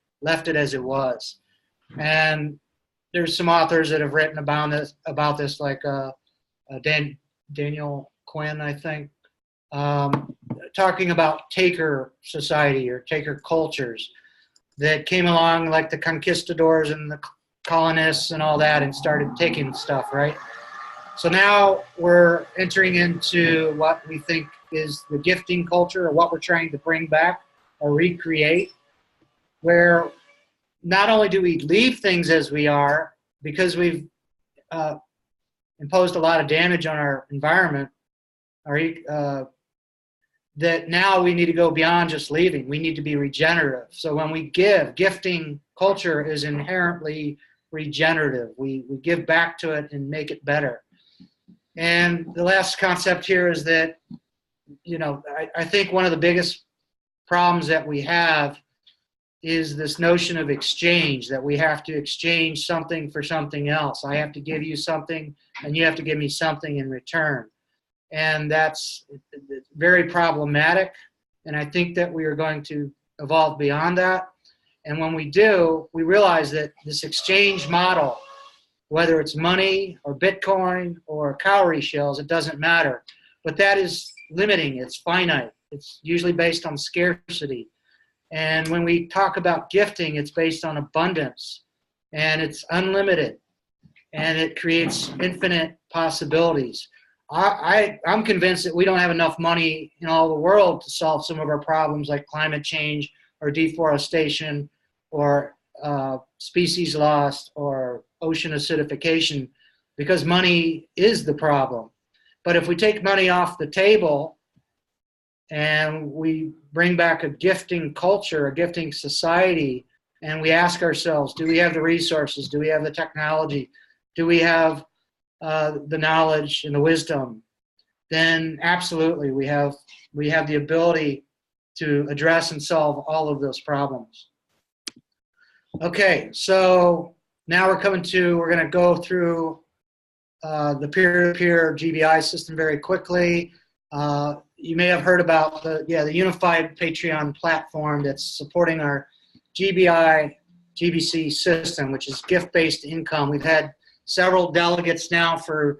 it as it was. And there's some authors that have written about this, like Daniel Quinn, I think, talking about taker society or taker cultures. that came along, like the conquistadors and the colonists and all that, and started taking stuff, right? So now we're entering into what we think is the gifting culture, or what we're trying to bring back or recreate, where not only do we leave things as we are, because we've imposed a lot of damage on our environment, that now we need to go beyond just leaving. We need to be regenerative. So when we give, gifting culture is inherently regenerative. We give back to it and make it better. And the last concept here is that, you know, I think one of the biggest problems that we have is this notion of exchange, that we have to exchange something for something else. I have to give you something and you have to give me something in return. And that's very problematic. And I think that we are going to evolve beyond that. And when we do, we realize that this exchange model, whether it's money or Bitcoin or cowrie shells, it doesn't matter. But that is limiting, it's finite. It's usually based on scarcity. And when we talk about gifting, it's based on abundance, and it's unlimited, and it creates infinite possibilities. I'm convinced that we don't have enough money in all the world to solve some of our problems, like climate change or deforestation or species loss or ocean acidification, because money is the problem. But if we take money off the table and we bring back a gifting culture, a gifting society, and we ask ourselves, do we have the resources? Do we have the technology? Do we have the knowledge and the wisdom? Then absolutely, we have the ability to address and solve all of those problems. Okay, so now we're going to go through the peer-to-peer GBI system very quickly. You may have heard about the unified Patreon platform that's supporting our GBC system, which is gift-based income. We've had several delegates now for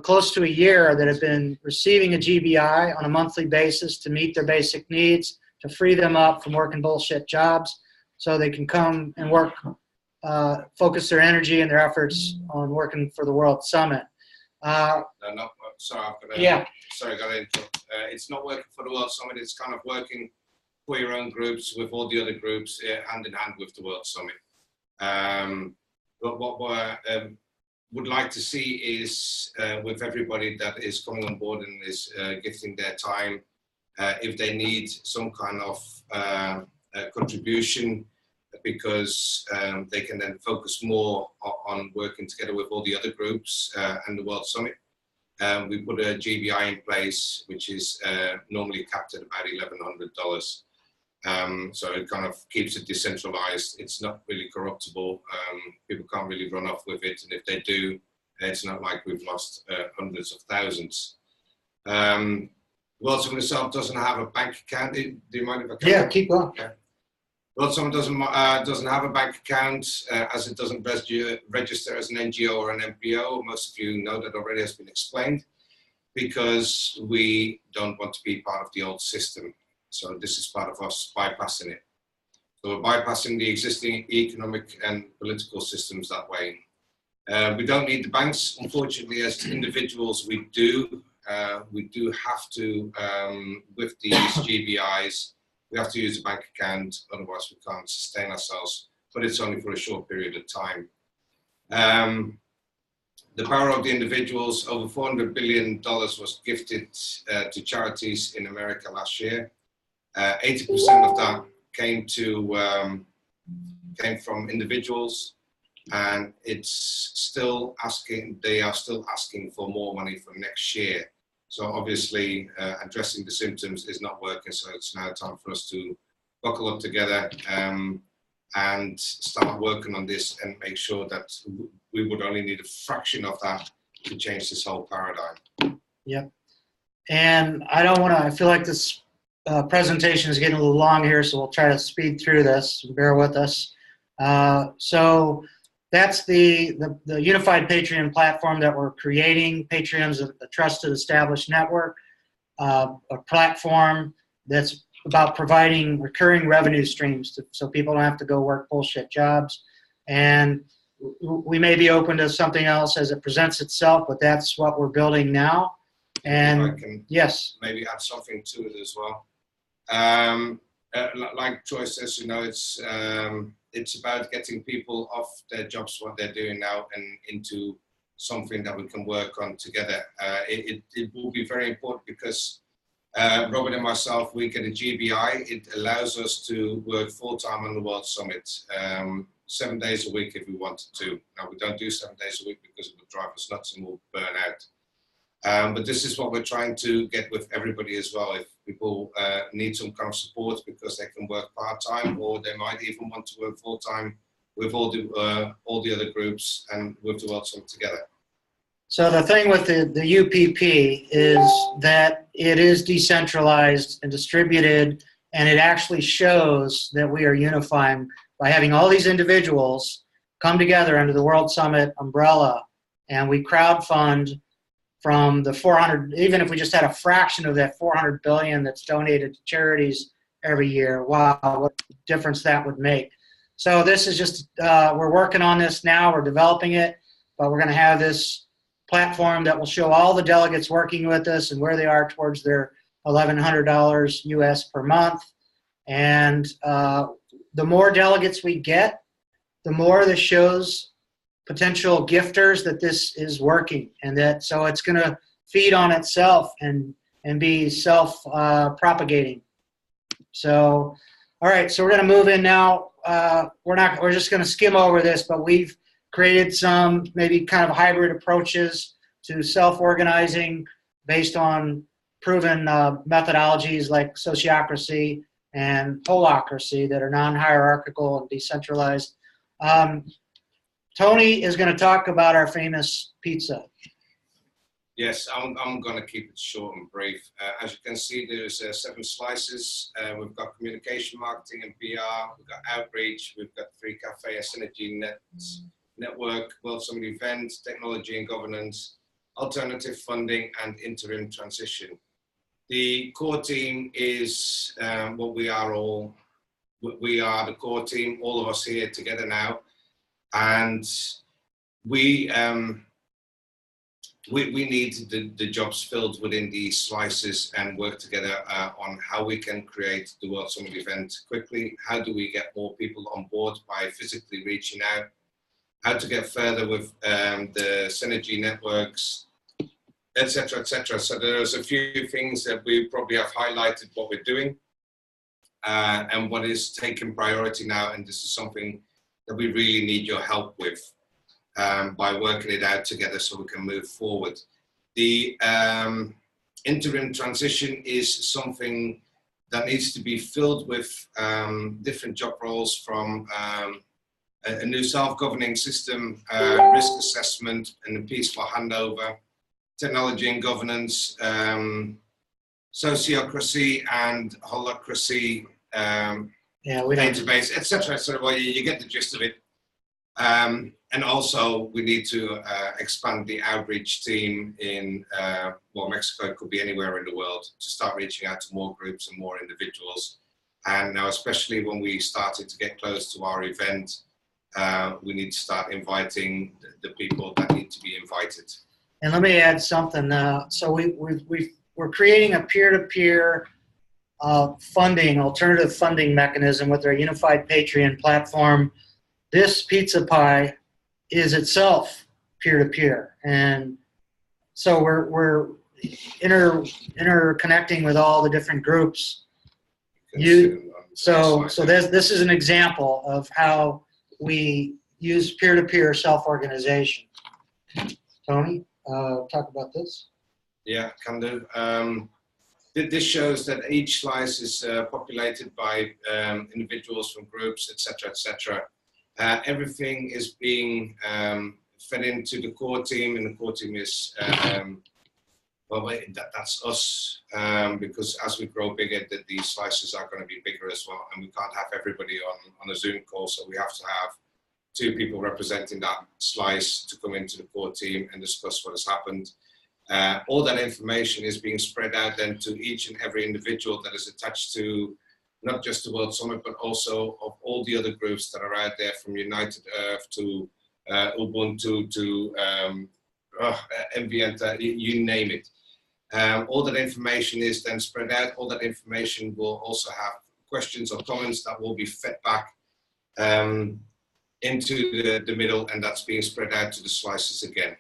close to a year that have been receiving a GBI on a monthly basis to meet their basic needs, to free them up from working bullshit jobs so they can come and work, focus their energy and their efforts on working for the World Summit. Sorry, I got to interrupt. It's not working for the World Summit. It's kind of working for your own groups with all the other groups, hand in hand with the World Summit. But what I would like to see is with everybody that is coming on board and is gifting their time, if they need some kind of contribution, because they can then focus more on working together with all the other groups and the World Summit. We put a GBI in place, which is normally capped at about $1,100. So it kind of keeps it decentralized. It's not really corruptible. People can't really run off with it. And if they do, it's not like we've lost hundreds of thousands. World Summit itself doesn't have a bank account. Do you mind if I can? Yeah, keep going. Okay. World Summit doesn't have a bank account, as it doesn't register as an NGO or an MPO. Most of you know that already has been explained, because we don't want to be part of the old system. So this is part of us bypassing it. So we're bypassing the existing economic and political systems that way. We don't need the banks. Unfortunately, as individuals, we do. We do have to, with these GBIs, we have to use a bank account, otherwise we can't sustain ourselves, but it's only for a short period of time. The power of the individuals, over $400 billion was gifted to charities in America last year. 80% of that came from individuals, and it's still asking, they are still asking for more money for next year. So obviously addressing the symptoms is not working, so it's now time for us to buckle up together and start working on this and make sure that we would only need a fraction of that to change this whole paradigm. Yep. And I feel like this presentation is getting a little long here, so we'll try to speed through this. Bear with us. So that's the unified Patreon platform that we're creating. Patreon's a trusted, established network, a platform that's about providing recurring revenue streams so people don't have to go work bullshit jobs. And we may be open to something else as it presents itself, but that's what we're building now. And I can yes, maybe add something to it as well. Like Troy says, you know, it's about getting people off their jobs, what they're doing now, and into something that we can work on together. It will be very important because Robert and myself, we get a GBI. It allows us to work full-time on the World Summit, 7 days a week if we wanted to. Now, we don't do 7 days a week because it would drive us nuts and we'll burn out. But this is what we're trying to get with everybody as well. If people need some kind of support because they can work part-time, or they might even want to work full-time with all the other groups and with the World Summit together. so the thing with the UPP is that it is decentralized and distributed, and it actually shows that we are unifying by having all these individuals come together under the World Summit umbrella, and we crowdfund from the 400, even if we just had a fraction of that 400 billion that's donated to charities every year. Wow, what difference that would make. So this is just, we're working on this now, we're developing it, but we're gonna have this platform that will show all the delegates working with us and where they are towards their $1,100 US per month. And the more delegates we get, the more this shows potential gifters that this is working, and that so it's going to feed on itself and be self-propagating. So, all right, so we're going to move in now. We're just going to skim over this, but we've created some maybe kind of hybrid approaches to self-organizing based on proven methodologies like sociocracy and holacracy that are non-hierarchical and decentralized. Tony is going to talk about our famous pizza. Yes, I'm going to keep it short and brief. As you can see, there's 7 slices. We've got communication, marketing, and PR. We've got outreach. We've got 3 cafe and synergy network, World Summit events, technology and governance, alternative funding, and interim transition. The core team is what we are all. We are the core team, all of us here together now. And we need the jobs filled within these slices and work together on how we can create the World Summit event quickly. How do we get more people on board by physically reaching out? How to get further with the synergy networks, etc., etc. So there's a few things that we probably have highlighted what we're doing and what is taking priority now. And this is something that we really need your help with by working it out together so we can move forward. The interim transition is something that needs to be filled with different job roles, from a new self-governing system, risk assessment and a peaceful handover, technology and governance, sociocracy and holacracy, database, etc. Well, you get the gist of it. And also we need to expand the outreach team in, well, Mexico, it could be anywhere in the world, to start reaching out to more groups and more individuals. And now, especially when we started to get close to our event, we need to start inviting the people that need to be invited. And let me add something. So we're creating a peer-to-peer funding, alternative funding mechanism with our unified Patreon platform. This pizza pie is itself peer-to-peer, and so we're interconnecting with all the different groups. So this is an example of how we use peer-to-peer self-organization. Tony, talk about this. Yeah, can do. This shows that each slice is populated by individuals from groups, etc., etc. Everything is being fed into the core team, and the core team is, well, that's us, because as we grow bigger, these slices are going to be bigger as well, and we can't have everybody on a Zoom call, so we have to have 2 people representing that slice to come into the core team and discuss what has happened. All that information is being spread out then to each and every individual that is attached to not just the World Summit, but also of all the other groups that are out there, from United Earth to Ubuntu to Ambienta, you name it. All that information is then spread out. All that information will also have questions or comments that will be fed back into the middle, and that's being spread out to the slices again.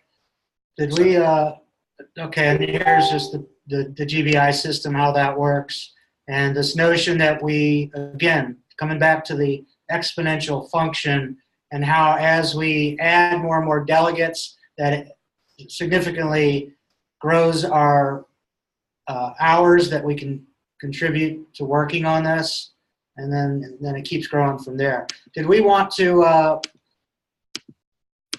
Did we, okay, and here's just the GBI system, how that works. And this notion that we, again, coming back to the exponential function, and how as we add more and more delegates, that it significantly grows our hours that we can contribute to working on this, and then it keeps growing from there. Did we want to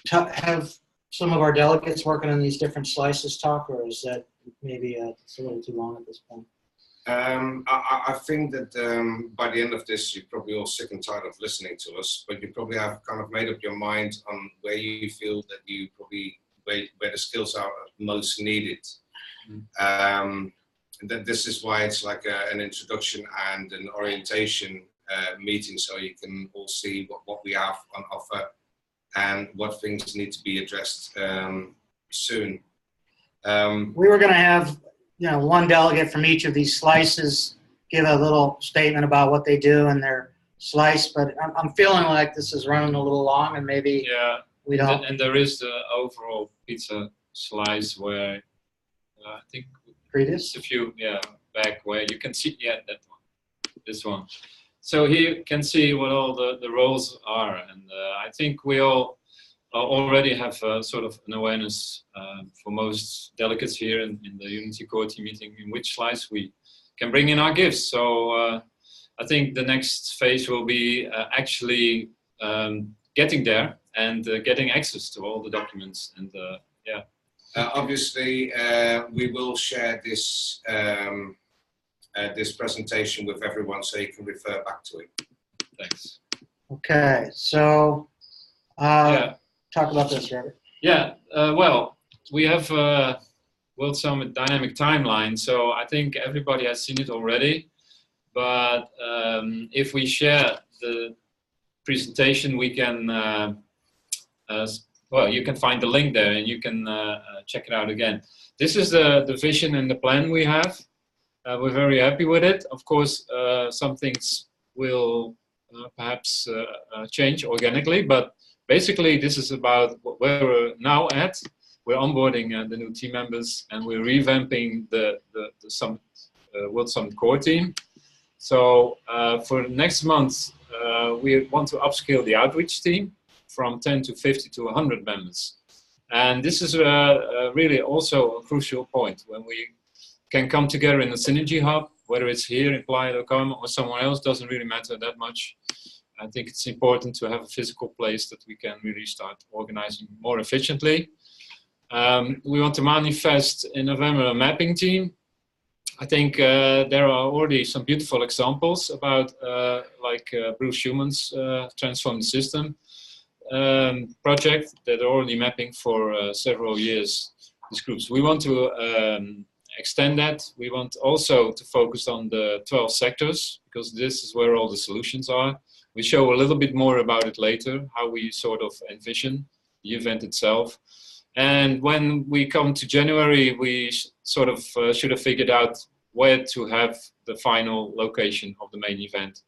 have some of our delegates working on these different slices talk, or is that maybe it's a little too long at this point? I think that by the end of this, you're probably all sick and tired of listening to us, but you probably have kind of made up your mind on where you feel that you probably, where the skills are most needed. And that this is why it's like an introduction and an orientation meeting, so you can all see what we have on offer and what things need to be addressed soon. We were going to have, you know, one delegate from each of these slices give a little statement about what they do in their slice, but I'm feeling like this is running a little long, and maybe we don't. And there is the overall pizza slice where I think previous a few back where you can see that one, this one. So here you can see what all the roles are, and I think we all already have sort of an awareness for most delegates here in the Unity Core Team meeting in which slice we can bring in our gifts. So I think the next phase will be actually getting there and getting access to all the documents, and obviously, we will share this this presentation with everyone, so you can refer back to it. Thanks. Okay, so talk about this, Robert. Yeah, well, we have World Summit Dynamic Timeline, so I think everybody has seen it already. But if we share the presentation, we can, well, you can find the link there and you can check it out again. This is the vision and the plan we have. We're very happy with it. Of course, some things will perhaps change organically, but basically this is about where we're now at. We're onboarding the new team members, and we're revamping the Summit, World Summit core team. So for next month, we want to upscale the outreach team from 10 to 50 to 100 members. And this is really also a crucial point when we can come together in a synergy hub, whether it's here in Playa del Carmen or somewhere else, doesn't really matter that much. I think it's important to have a physical place that we can really start organizing more efficiently. We want to manifest in November a mapping team. I think there are already some beautiful examples about like Bruce Schumann's Transform the System project that are already mapping for several years, these groups. We want to extend that. We want also to focus on the 12 sectors, because this is where all the solutions are. We show a little bit more about it later, how we sort of envision the event itself. And when we come to January, we sort of should have figured out where to have the final location of the main event.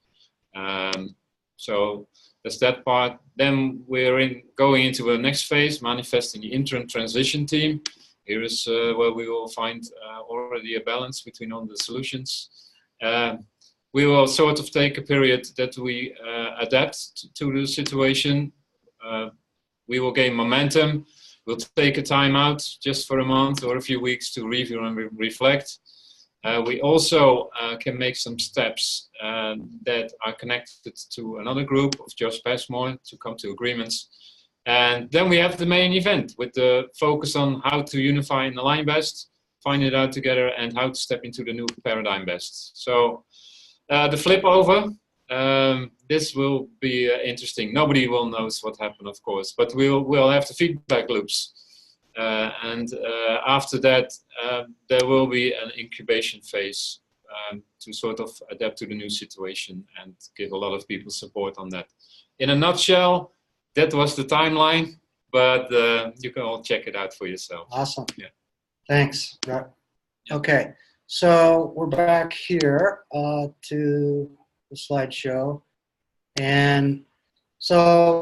So that's that part. Then we're going into the next phase, manifesting the interim transition team. Here is where we will find already a balance between all the solutions. We will sort of take a period that we adapt to the situation. We will gain momentum. We'll take a time out just for a month or a few weeks to review and reflect. We also can make some steps that are connected to another group of Josh Passmore to come to agreements. And then we have the main event with the focus on how to unify and align best, find it out together, and how to step into the new paradigm best. So the flip over, this will be interesting. Nobody will know what happened, of course, but we'll have the feedback loops. And after that, there will be an incubation phase to sort of adapt to the new situation and give a lot of people support on that. In a nutshell, that was the timeline, but you can all check it out for yourself. Awesome. Yeah. Thanks. Okay, so we're back here to the slideshow. And so...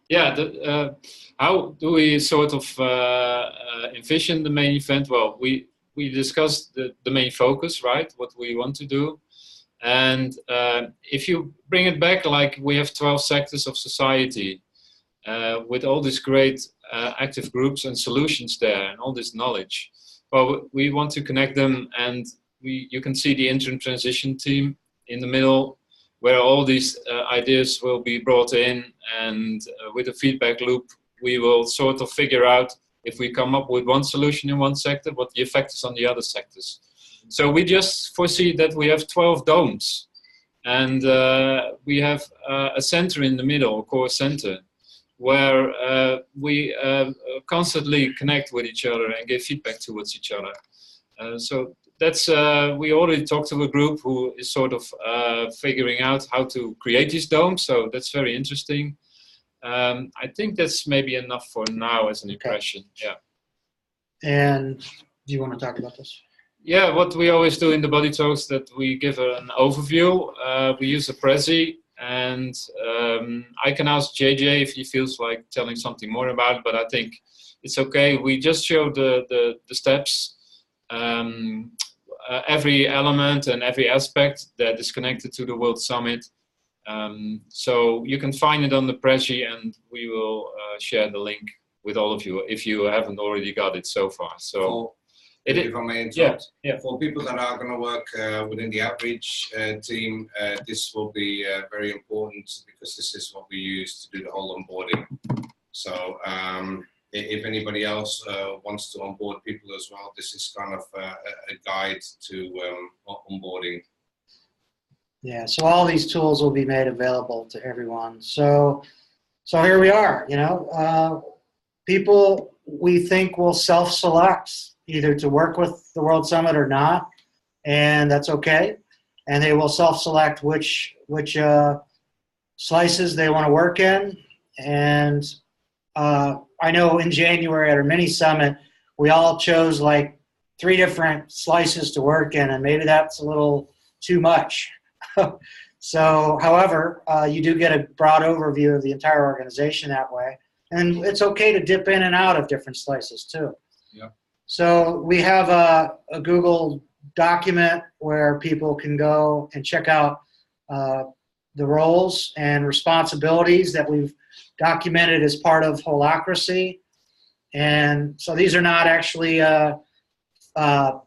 Yeah, how do we sort of envision the main event? Well, we discussed the main focus, right? What we want to do. And if you bring it back, like we have 12 sectors of society with all these great active groups and solutions there and all this knowledge. Well, we want to connect them, and you can see the interim transition team in the middle, where all these ideas will be brought in, and with a feedback loop, we will sort of figure out if we come up with one solution in one sector, what the effect is on the other sectors. So we just foresee that we have 12 domes, and we have a center in the middle, a core center, where we constantly connect with each other and give feedback towards each other. So that's, we already talked to a group who is sort of figuring out how to create these domes, so that's very interesting. I think that's maybe enough for now as an impression. Yeah. And do you want to talk about this? Yeah, what we always do in the body talks, that we give an overview. We use a Prezi, and I can ask JJ if he feels like telling something more about it, but I think it's okay. We just show the steps, every element and every aspect that is connected to the World Summit. So you can find it on the Prezi, and we will share the link with all of you if you haven't already got it so far. So if I may interrupt, for people that are going to work within the outreach team, this will be very important, because this is what we use to do the whole onboarding. So if anybody else wants to onboard people as well, this is kind of a guide to onboarding. Yeah, so all these tools will be made available to everyone. So here we are, you know, people we think will self-select either to work with the World Summit or not, and that's okay. And they will self-select which slices they want to work in. And I know in January at our mini summit, we all chose like 3 different slices to work in, and maybe that's a little too much. So, however, you do get a broad overview of the entire organization that way. And it's okay to dip in and out of different slices too. Yeah. So we have a Google document where people can go and check out the roles and responsibilities that we've documented as part of Holacracy. And so these are not actually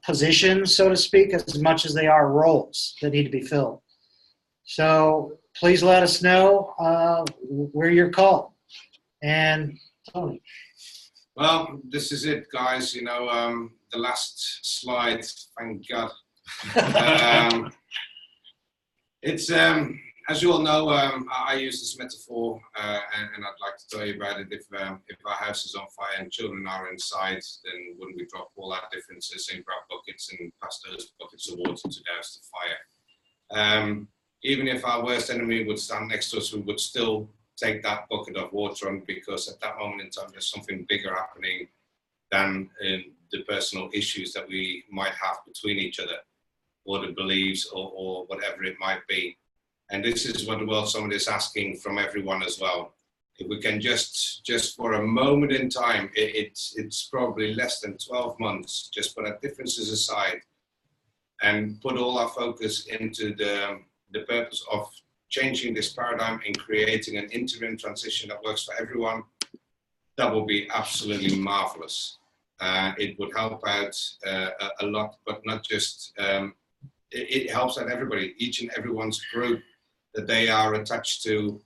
positions, so to speak, as much as they are roles that need to be filled. So please let us know where you're called. And Tony. Well, this is it, guys. You know, the last slide, thank God. It's, as you all know, I use this metaphor, and I'd like to tell you about it. If our house is on fire and children are inside, then wouldn't we drop all our differences and grab buckets and pass those buckets of water to douse the fire? Even if our worst enemy would stand next to us, we would still take that bucket of water on, because at that moment in time, there's something bigger happening than the personal issues that we might have between each other, or the beliefs, or whatever it might be. And this is what the World Summit is asking from everyone as well. If we can just for a moment in time, it's probably less than 12 months, just put our differences aside and put all our focus into the purpose of changing this paradigm and creating an interim transition that works for everyone, that will be absolutely marvelous. It would help out a lot, but not just, it helps out everybody. Each and everyone's group that they are attached to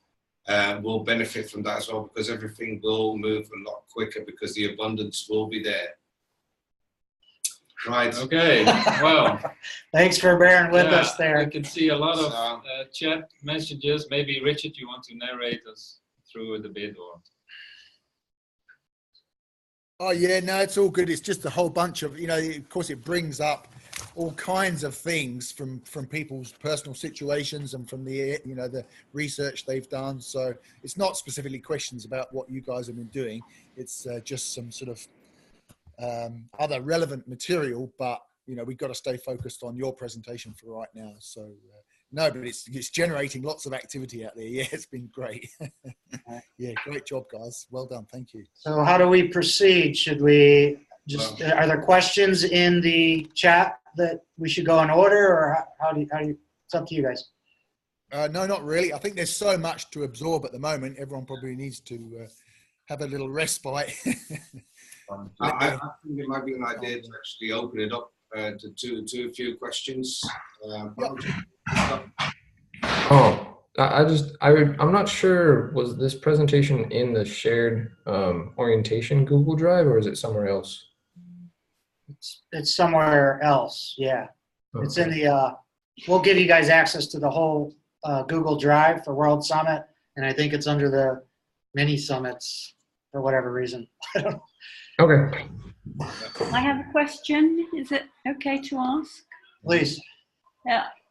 will benefit from that as well, because everything will move a lot quicker, because the abundance will be there. Right. Okay. Well, thanks for bearing with us there. I can see a lot of chat messages. Maybe Richard, you want to narrate us through it a bit, or? Oh yeah, no, it's all good. It's just a whole bunch of, of course it brings up all kinds of things from people's personal situations and from the, the research they've done. So it's not specifically questions about what you guys have been doing. It's just some sort of other relevant material, but we've got to stay focused on your presentation for right now. So no, but it's generating lots of activity out there. Yeah, it's been great. Yeah, great job, guys. Well done. Thank you. So how do we proceed? Should we just, are there questions in the chat that we should go in order, or how do you, it's up to you guys. No, not really. I think there's so much to absorb at the moment. Everyone probably needs to have a little respite. I think it might be an idea to actually open it up to a few questions. I'm not sure, was this presentation in the shared orientation Google Drive, or is it somewhere else? It's somewhere else, yeah. Okay. It's in the, we'll give you guys access to the whole Google Drive for World Summit, and I think it's under the mini summits for whatever reason. Okay. I have a question. Is it okay to ask? Please.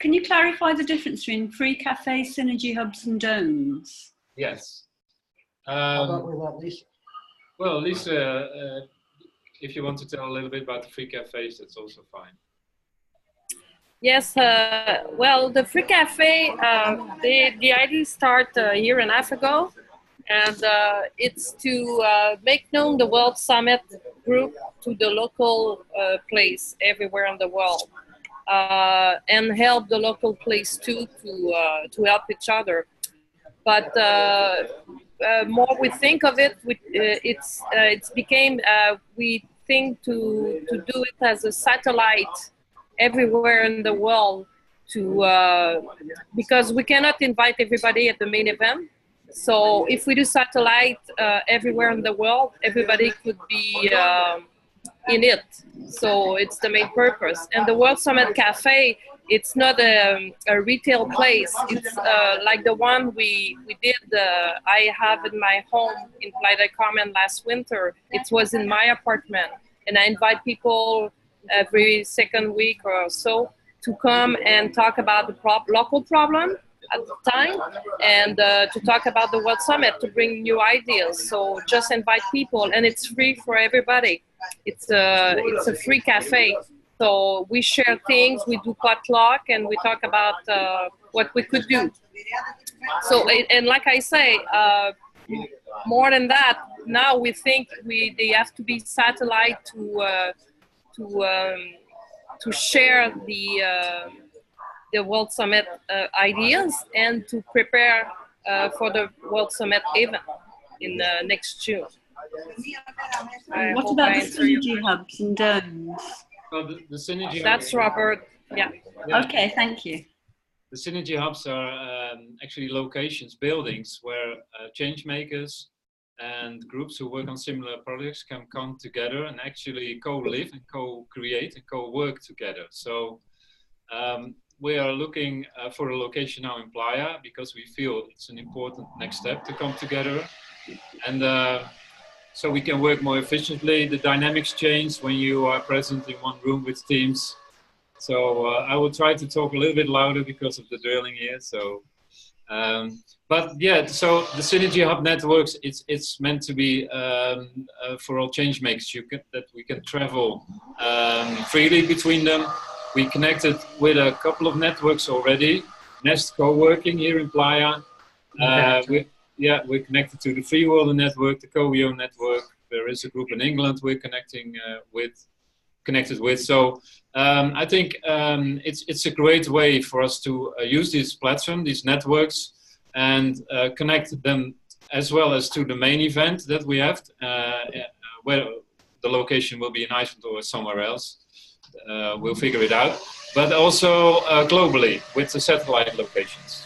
Can you clarify the difference between free cafes, synergy hubs, and domes? Yes. How about we let Lisa? Well, Lisa, if you want to tell a little bit about the free cafes, that's also fine. Yes, well, the free cafe, the idea started a year and a half ago, and it's to make known the World Summit group to the local place everywhere in the world. And help the local place too to help each other. But more we think of it, it's became we think to do it as a satellite everywhere in the world because we cannot invite everybody at the main event. So if we do satellite everywhere in the world, everybody could be in it. So it's the main purpose. And the World Summit Cafe, it's not a retail place. It's like the one we did, I have in my home in Playa del Carmen last winter. It was in my apartment. And I invite people every second week or so to come and talk about the local problem at the time, and to talk about the World Summit, to bring new ideas. So just invite people, and it's free for everybody. It's a free cafe. So we share things, we do potluck, and we talk about what we could do. So, and like I say, more than that, now we think they have to be satellite to share the World Summit ideas and to prepare for the World Summit event in next June. What about the synergy hubs and domes? Well, the synergy That's hubs, Robert. Yeah. Okay, thank you. The synergy hubs are actually locations, buildings where change makers and groups who work on similar projects can come together and actually co-live and co-create and co-work together. So we are looking for a location now in Playa because we feel it's an important next step to come together. And so we can work more efficiently. The dynamics change when you are present in one room with teams. So I will try to talk a little bit louder because of the drilling here. So, but yeah, so the Synergy Hub networks, it's meant to be for all change makers. That we can travel freely between them. We connected with a couple of networks already. Nest Co-working here in Playa. We're connected to the Free World Network, the CoVio network. There is a group in England we're connected with. So I think it's a great way for us to use this platform, these networks, and connect them as well as to the main event that we have, where the location will be in Iceland or somewhere else. We'll figure it out. But also globally with the satellite locations.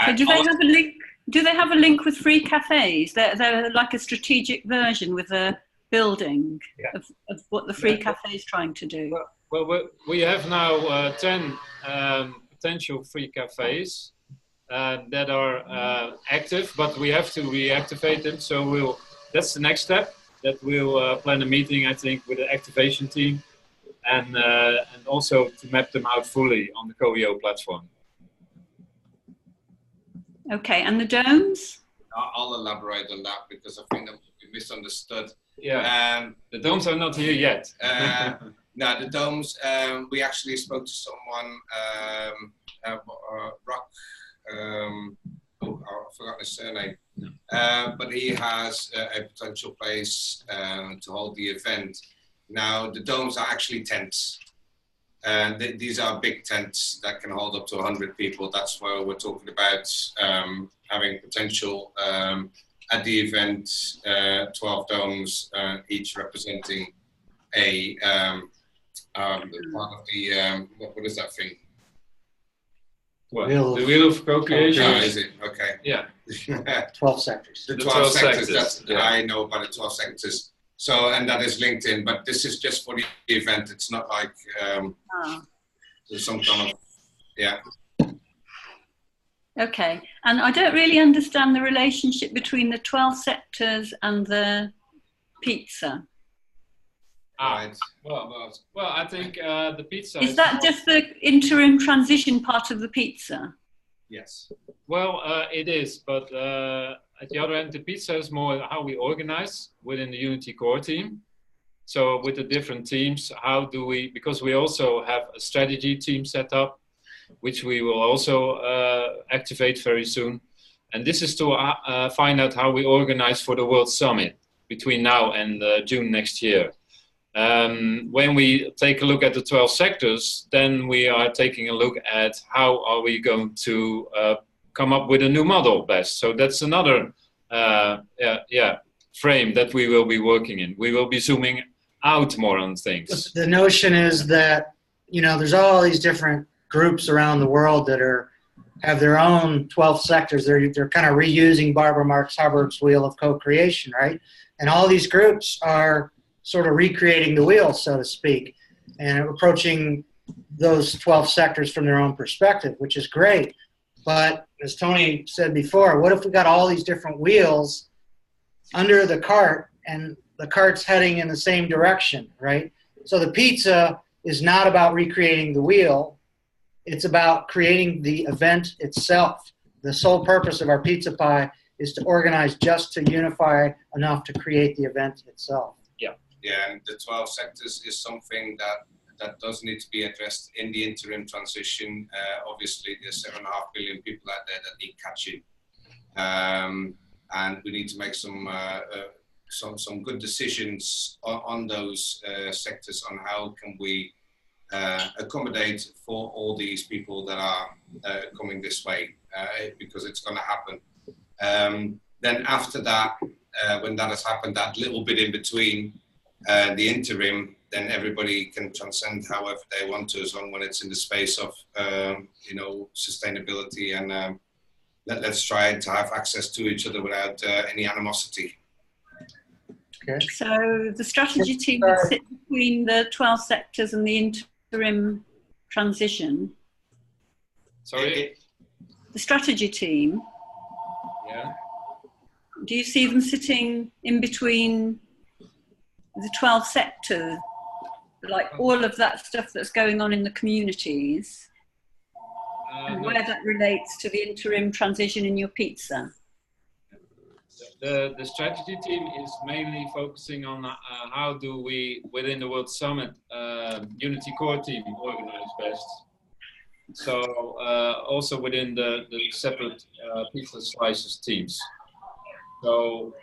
So do they have a link? Do they have a link with free cafes? They're like a strategic version with a building of what the free cafe is trying to do. Well, we have now 10 potential free cafes that are active, but we have to reactivate them. So that's the next step. that we'll plan a meeting, I think, with the activation team, and also to map them out fully on the CoEO platform. Okay, and the domes? I'll elaborate on that because I think that will be misunderstood. Yeah, the domes are not here yet. No, the domes, we actually spoke to someone, Rock, I've forgotten his surname, but he has a potential place to hold the event. Now, the domes are actually tents. These are big tents that can hold up to 100 people. That's where we're talking about having potential at the event, 12 domes, each representing a part of the, what is that thing? What? The wheel of co-creation. Oh, is it? Okay. Yeah. 12 sectors. The 12 sectors, that's, I know about the 12 sectors. So, and that is linked in, but this is just for the event. It's not like there's some kind of, yeah. Okay, and I don't really understand the relationship between the 12 sectors and the pizza. Right. Well, I think the pizza Is that just the interim transition part of the pizza? Yes. Well, it is, but at the other end, the pizza is more how we organize within the Unity core team. So with the different teams, how do we, because we also have a strategy team set up, which we will also activate very soon. And this is to find out how we organize for the World Summit between now and June next year. When we take a look at the 12 sectors, then we are taking a look at how are we going to come up with a new model best. So that's another frame that we will be working in. We will be zooming out more on things. The notion is that, you know, there's all these different groups around the world that have their own 12 sectors. They're kind of reusing Barbara Marx Hubbard's wheel of co-creation, right? And all these groups are sort of recreating the wheel, so to speak, and approaching those 12 sectors from their own perspective, which is great. But as Tony said before, what if we got all these different wheels under the cart and the cart's heading in the same direction, right? So the pizza is not about recreating the wheel. It's about creating the event itself. The sole purpose of our pizza pie is to organize just to unify enough to create the event itself. Yeah, and the 12 sectors is something that does need to be addressed in the interim transition. Obviously, there's 7.5 billion people out there that need catching. And we need to make some good decisions on those sectors on how can we accommodate for all these people that are coming this way, because it's going to happen. Then after that, when that has happened, that little bit in between, the interim, then everybody can transcend however they want to, as long as it's in the space of you know, sustainability, and let's try to have access to each other without any animosity. Okay. So the strategy team would sit between the 12 sectors and the interim transition. Sorry? The strategy team. Yeah. Do you see them sitting in between the 12 sectors, like all of that stuff that's going on in the communities, and where that relates to the interim transition in your pizza? The strategy team is mainly focusing on how do we, within the World Summit, Unity core team organize best. So also within the separate pizza slices teams. So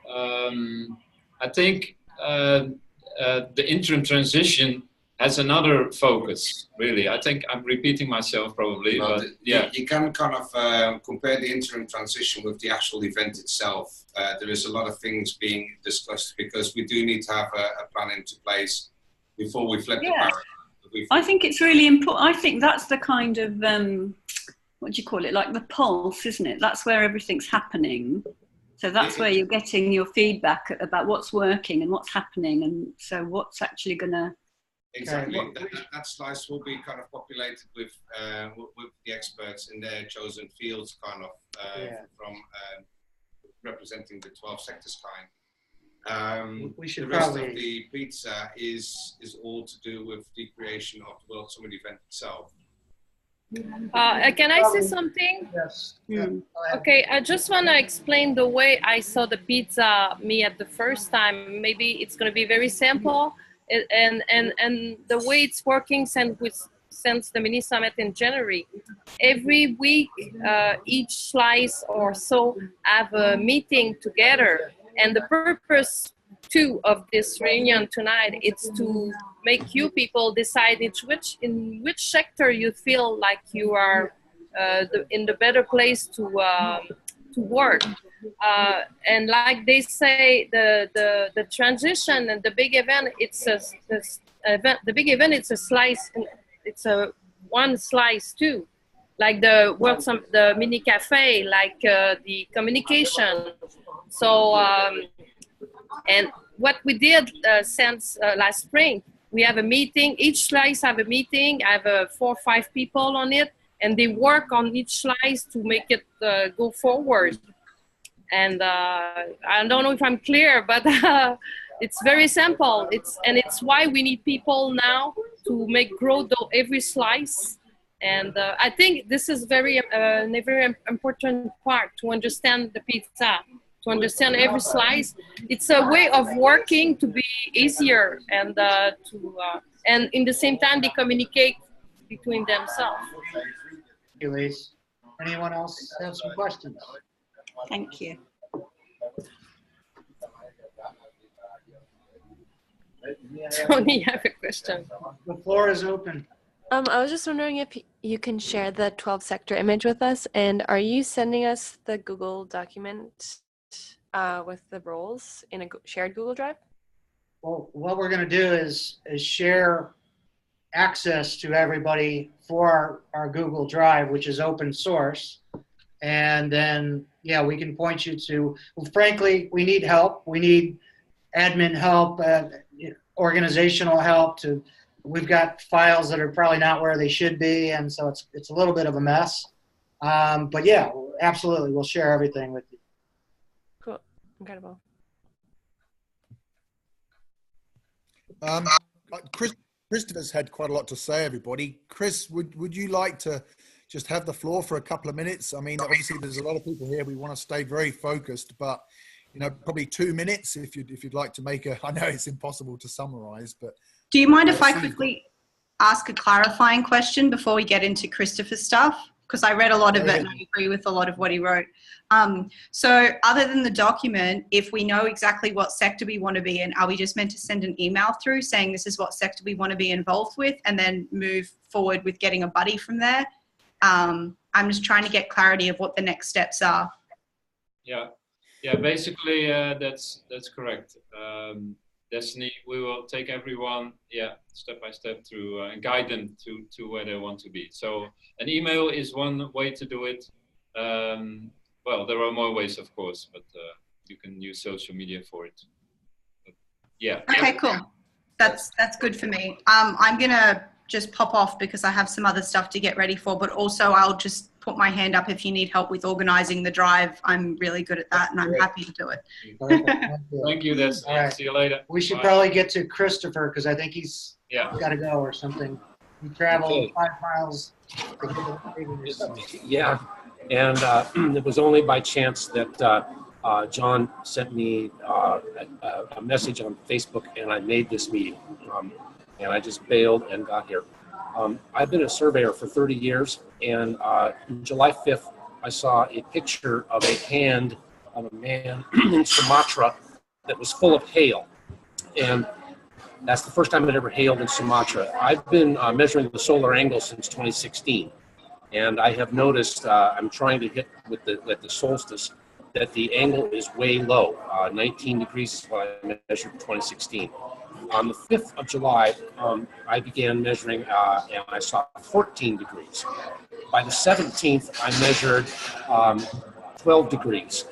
I think the interim transition has another focus, really. I think I'm repeating myself probably, well, but yeah. You can kind of compare the interim transition with the actual event itself. There is a lot of things being discussed because we do need to have a plan into place before we flip the paradigm. I think it's really important. I think that's the kind of, what do you call it, like the pulse, isn't it? That's where everything's happening. So that's where you're getting your feedback about what's working and what's happening, and so what's actually going to... Exactly. That slice will be kind of populated with the experts in their chosen fields, kind of from representing the 12 sectors We should the rest probably- of the pizza is all to do with the creation of the World Summit event itself. Can I say something? Yes. Okay, I just want to explain the way I saw the pizza me at the first time. Maybe it's going to be very simple, and the way it's working since the mini summit in January. Every week, each slice or so have a meeting together, and the purpose too of this reunion tonight is to make you people decide in which sector you feel like you are in the better place to work. And like they say, the transition and the big event, the big event, it's a slice, it's a one slice too, like the mini cafe, like the communication. So and what we did since last spring, we have a meeting, each slice have a meeting, I have 4 or 5 people on it, and they work on each slice to make it go forward. And I don't know if I'm clear, but it's very simple. It's why we need people now to make grow every slice. And I think this is a very important part to understand the pizza, to understand every slice. It's a way of working to be easier, and and in the same time they communicate between themselves. Thank you, Elise. Anyone else have some questions? Thank you. Tony, I have a question. The floor is open. I was just wondering if you can share the 12 sector image with us, and are you sending us the Google document with the roles in a shared Google Drive? Well, what we're going to do is share access to everybody for our Google Drive, which is open source. And then, yeah, we can point you to, well, frankly, we need help. We need admin help, organizational help. We've got files that are probably not where they should be, and so it's a little bit of a mess. But yeah, absolutely, we'll share everything with you. Cool, incredible. Christopher's had quite a lot to say, everybody. Chris, would you like to just have the floor for a couple of minutes? I mean, obviously there's a lot of people here. We want to stay very focused, but you know, probably 2 minutes if you'd like to make I know it's impossible to summarize, but. Do you mind if I quickly ask a clarifying question before we get into Christopher's stuff? Because I read a lot of it and I agree with a lot of what he wrote. So other than the document, if we know exactly what sector we want to be in, are we just meant to send an email through saying this is what sector we want to be involved with and then move forward with getting a buddy from there? I'm just trying to get clarity of what the next steps are. Yeah, basically that's correct. Destiny, we will take everyone, step by step through and guide them to where they want to be. So an email is one way to do it. Well, there are more ways, of course, but you can use social media for it. But, yeah. Okay, cool. That's good for me. I'm gonna just pop off because I have some other stuff to get ready for, but also I'll just put my hand up if you need help with organizing the drive. I'm really good at that and I'm happy to do it. Thank you, Destiny. Right. See you later. We should probably get to Christopher because I think he's got to go or something. He traveled 5 miles to get Yeah, and it was only by chance that John sent me a message on Facebook and I made this meeting. And I just bailed and got here. I've been a surveyor for 30 years, and July 5th, I saw a picture of a hand of a man in Sumatra that was full of hail. And that's the first time it ever hailed in Sumatra. I've been measuring the solar angle since 2016, and I have noticed, I'm trying to hit with the solstice, that the angle is way low. 19 degrees is what I measured in 2016. On the 5th of July, I began measuring and I saw 14 degrees. By the 17th, I measured 12 degrees.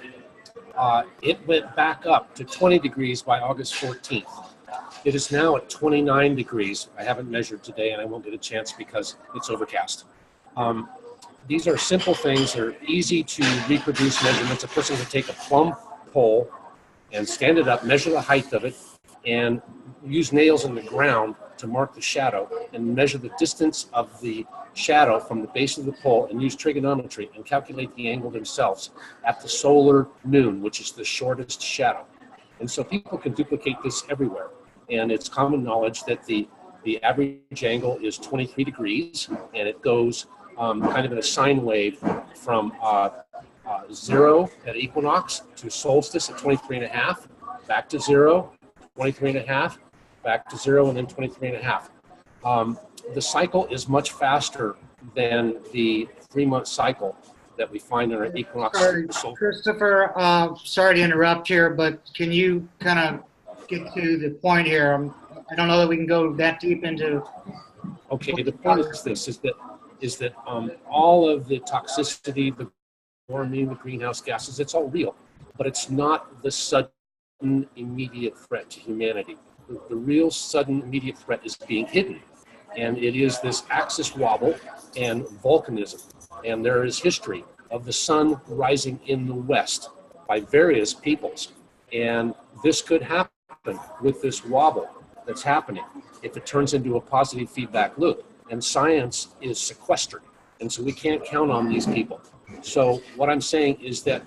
It went back up to 20 degrees by August 14th. It is now at 29 degrees. I haven't measured today and I won't get a chance because it's overcast. These are simple things. They're easy to reproduce measurements. A person can take a plumb pole and stand it up, measure the height of it, and use nails in the ground to mark the shadow and measure the distance of the shadow from the base of the pole and use trigonometry and calculate the angle themselves at the solar noon, which is the shortest shadow. And so people can duplicate this everywhere. And it's common knowledge that the average angle is 23 degrees, and it goes kind of in a sine wave from 0 at equinox to solstice at 23.5, back to 0, 23.5, back to 0, and then 23.5. The cycle is much faster than the 3-month cycle that we find in our equinox. Sorry, Christopher, sorry to interrupt here, but can you kind of get to the point here? I don't know that we can go that deep into. Okay, the point is this: is that all of the toxicity, the warming, the greenhouse gases, it's all real, but it's not the sudden immediate threat to humanity. The real sudden immediate threat is being hidden, and it is this axis wobble and volcanism. And there is history of the sun rising in the west by various peoples, and this could happen with this wobble that's happening if it turns into a positive feedback loop. And science is sequestered, and so we can't count on these people. So what I'm saying is that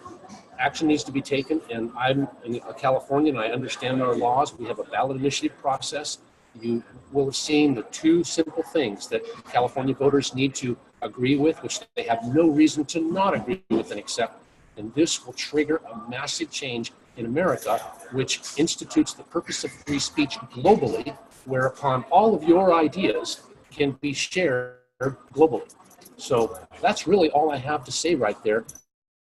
action needs to be taken, and I'm a Californian. I understand our laws. We have a ballot initiative process. You will have seen the 2 simple things that California voters need to agree with, which they have no reason to not agree with and accept. And this will trigger a massive change in America, which institutes the purpose of free speech globally, whereupon all of your ideas can be shared globally. So that's really all I have to say right there.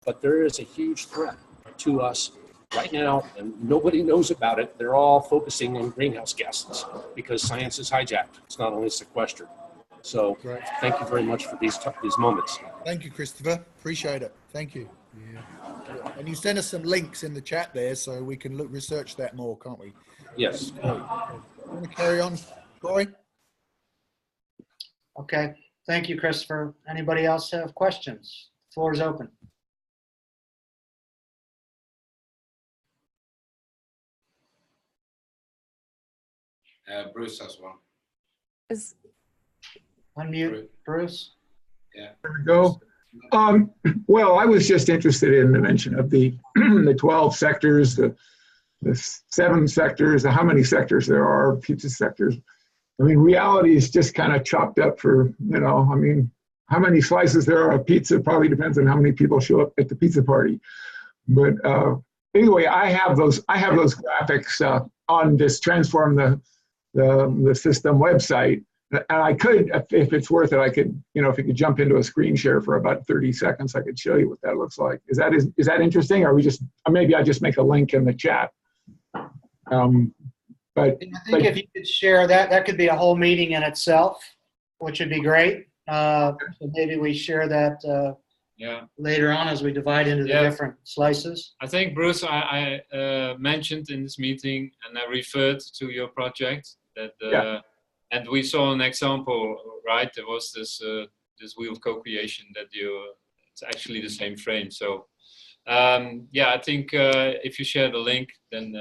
But there is a huge threat to us right now, and nobody knows about it. They're all focusing on greenhouse gases because science is hijacked. It's not only sequestered. So thank you very much for these moments. Thank you, Christopher. Appreciate it. Thank you. Yeah. And you send us some links in the chat there so we can research that more, can't we? Yes. Want to carry on, Troy? Okay. Thank you, Christopher. Anybody else have questions? The floor is open. Bruce has one. Unmute, Bruce. Yeah. There we go. Well, I was just interested in the mention of the 12 sectors, the 7 sectors, how many sectors there are, pizza sectors. I mean, reality is just kind of chopped up for, I mean, how many slices there are of pizza probably depends on how many people show up at the pizza party. But anyway, I have those graphics on this Transform the System website. And I could, if it's worth it, I could, if you could jump into a screen share for about 30 seconds, I could show you what that looks like. Is that interesting? Or maybe I just make a link in the chat. But I think if you could share that could be a whole meeting in itself, which would be great. So maybe we share that later on as we divide into the different slices. I think, Bruce, I mentioned in this meeting, and I referred to your project that, and we saw an example, right? There was this wheel of co-creation that it's actually the same frame. So, I think if you share the link, then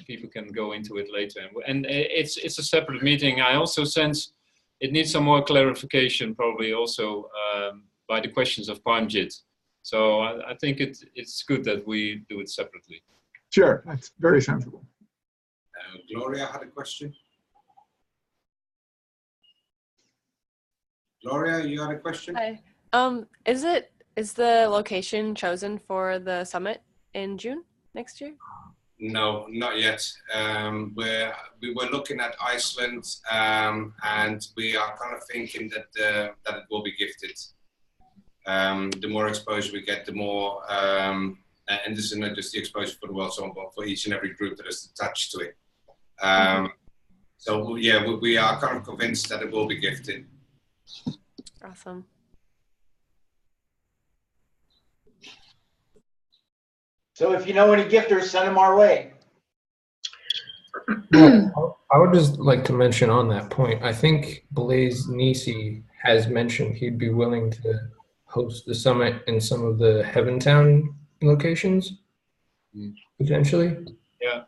people can go into it later. And it's a separate meeting. I also sense it needs some more clarification, probably also by the questions of Parmjit. So I think it's good that we do it separately. Sure, that's very sensible. Gloria had a question. Gloria, you had a question? Hi. Is the location chosen for the summit in June next year? No, not yet. We were looking at Iceland, and we are kind of thinking that it will be gifted. The more exposure we get, the more, and this is not just the exposure for the World Summit, but for each and every group that is attached to it. So yeah, we are kind of convinced that it will be gifted. Awesome. So if you know any gifters, send them our way. Well, I would just like to mention on that point, I think Blaise Nisi has mentioned he'd be willing to host the summit in some of the Heaventown locations. potentially? Yeah.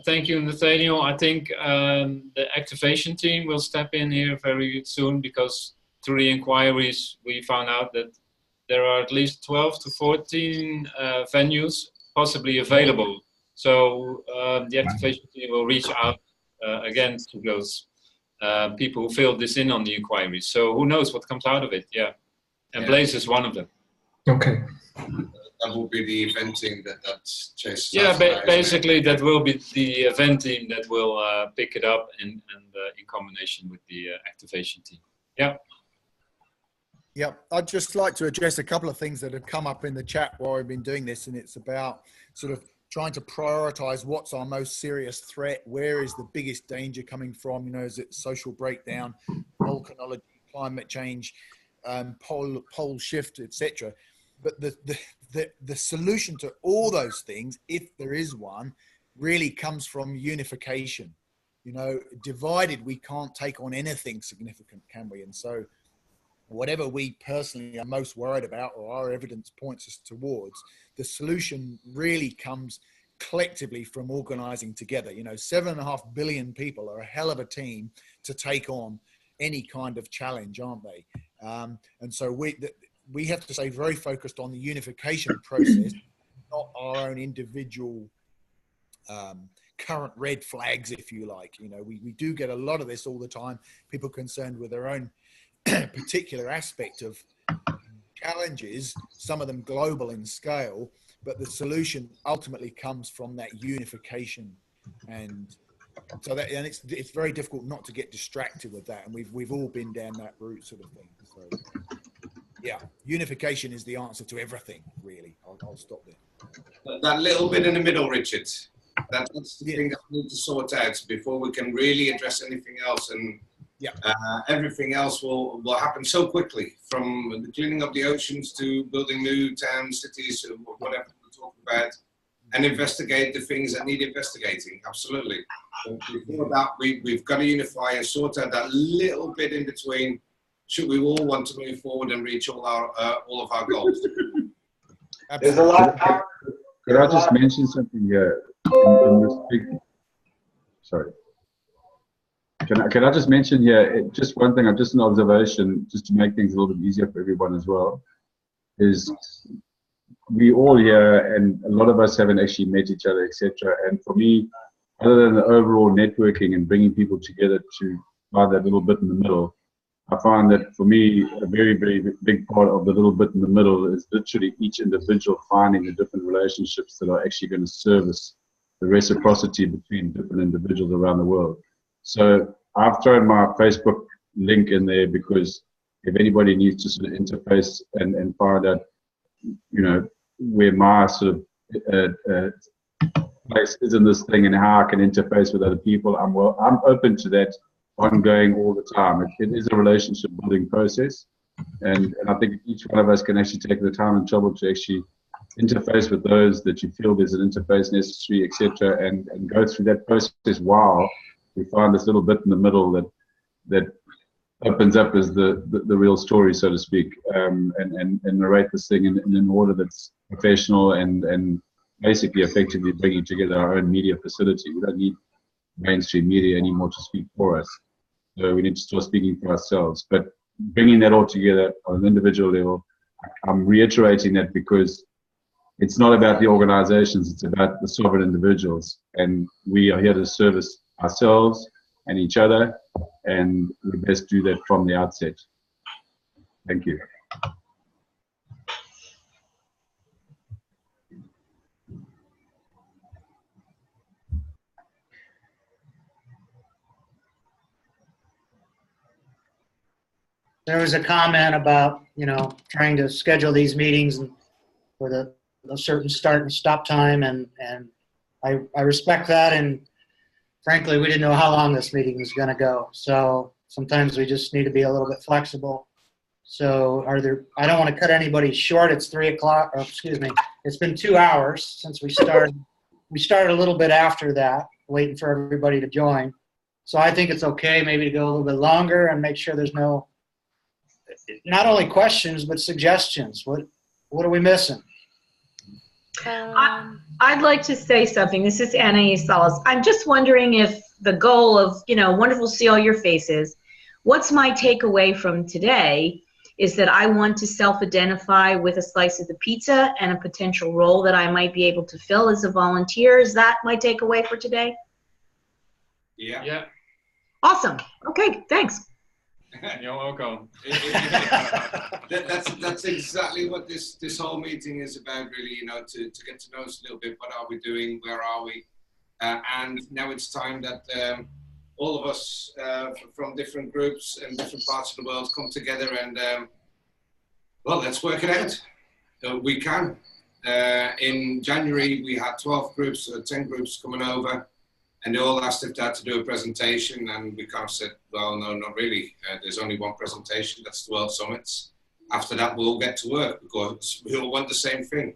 Thank you, Nathaniel. I think the activation team will step in here very soon, because through the inquiries we found out that there are at least 12 to 14 venues possibly available. So the activation team will reach out again to those people who filled this in on the inquiries. So who knows what comes out of it? Yeah, and Blaze is one of them. Okay. That will be the event team that chases. Yeah, basically that will be the event team that will pick it up in combination with the activation team. Yeah. Yeah, I'd just like to address a couple of things that have come up in the chat while we've been doing this, and it's about sort of trying to prioritize what's our most serious threat, where is the biggest danger coming from, you know, is it social breakdown, volcanology, climate change, pole shift, etc. But the solution to all those things, if there is one, really comes from unification. You know, divided, we can't take on anything significant, can we? And so whatever we personally are most worried about, or our evidence points us towards, the solution really comes collectively from organizing together. You know, 7.5 billion people are a hell of a team to take on any kind of challenge, aren't they? And so we have to stay very focused on the unification process, not our own individual current red flags, if you like. You know, we do get a lot of this all the time, people concerned with their own particular aspect of challenges, some of them global in scale, but the solution ultimately comes from that unification. And so that, and it's very difficult not to get distracted with that, and we've all been down that route, sort of thing. So yeah, unification is the answer to everything, really. I'll stop there. That little bit in the middle, Richard, that's the thing that we need to sort out before we can really address anything else. And everything else will happen so quickly, from the cleaning up the oceans to building new towns, cities, whatever we're talking about, and investigate the things that need investigating. Absolutely. But before that, we've got to unify and sort out that little bit in between, should we all want to move forward and reach all of our goals. There's a lot. Could I just mention something here? In this big, sorry. Can I just mention here, just one thing, just an observation, just to make things a little bit easier for everyone as well, is we all here, and a lot of us haven't actually met each other, etc. And for me, other than the overall networking and bringing people together to find that little bit in the middle, I find that for me, a very, very big part of the little bit in the middle is literally each individual finding the different relationships that are actually going to service the reciprocity between different individuals around the world. So I've thrown my Facebook link in there because if anybody needs to sort of interface and find out, you know, where my sort of place is in this thing and how I can interface with other people, I'm open to that ongoing all the time. It is a relationship building process, and I think each one of us can actually take the time and trouble to actually interface with those that you feel there's an interface necessary, etc., and go through that process while we find this little bit in the middle that opens up as the real story, so to speak, and narrate this thing in an order that's professional and basically effectively bringing together our own media facility. We don't need mainstream media anymore to speak for us. So we need to start speaking for ourselves. But bringing that all together on an individual level, I'm reiterating that because it's not about the organizations, it's about the sovereign individuals. And we are here to service ourselves and each other, and we best do that from the outset. Thank you. There was a comment about, you know, trying to schedule these meetings with a certain start and stop time, and I respect that, and frankly, we didn't know how long this meeting was going to go. So sometimes we just need to be a little bit flexible. So I don't want to cut anybody short. It's 3 o'clock, or excuse me, it's been 2 hours since we started. We started a little bit after that, waiting for everybody to join. So I think it's okay maybe to go a little bit longer and make sure there's no, not only questions, but suggestions. What are we missing? I'd like to say something. This is Anna Salas. I'm just wondering if the goal of, wonderful to see all your faces. What's my takeaway from today is that I want to self-identify with a slice of the pizza and a potential role that I might be able to fill as a volunteer. Is that my takeaway for today? Yeah. Yeah. Awesome. Okay, thanks. You're welcome. That's exactly what this whole meeting is about, really. To get to know us a little bit. What are we doing? Where are we? And now it's time that all of us from different groups and different parts of the world come together and well, let's work it out. We can. In January, we had 12 groups, 10 groups coming over. And they all asked if they had to do a presentation, and we kind of said, well, no, not really. There's only one presentation, that's the World Summits. After that, we'll all get to work because we all want the same thing.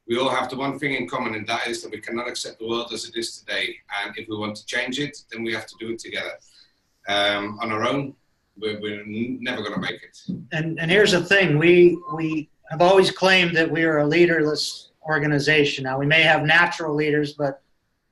We all have the one thing in common, and that is that we cannot accept the world as it is today. And if we want to change it, then we have to do it together. On our own, we're never going to make it. And here's the thing, we have always claimed that we are a leaderless organization. Now, we may have natural leaders, but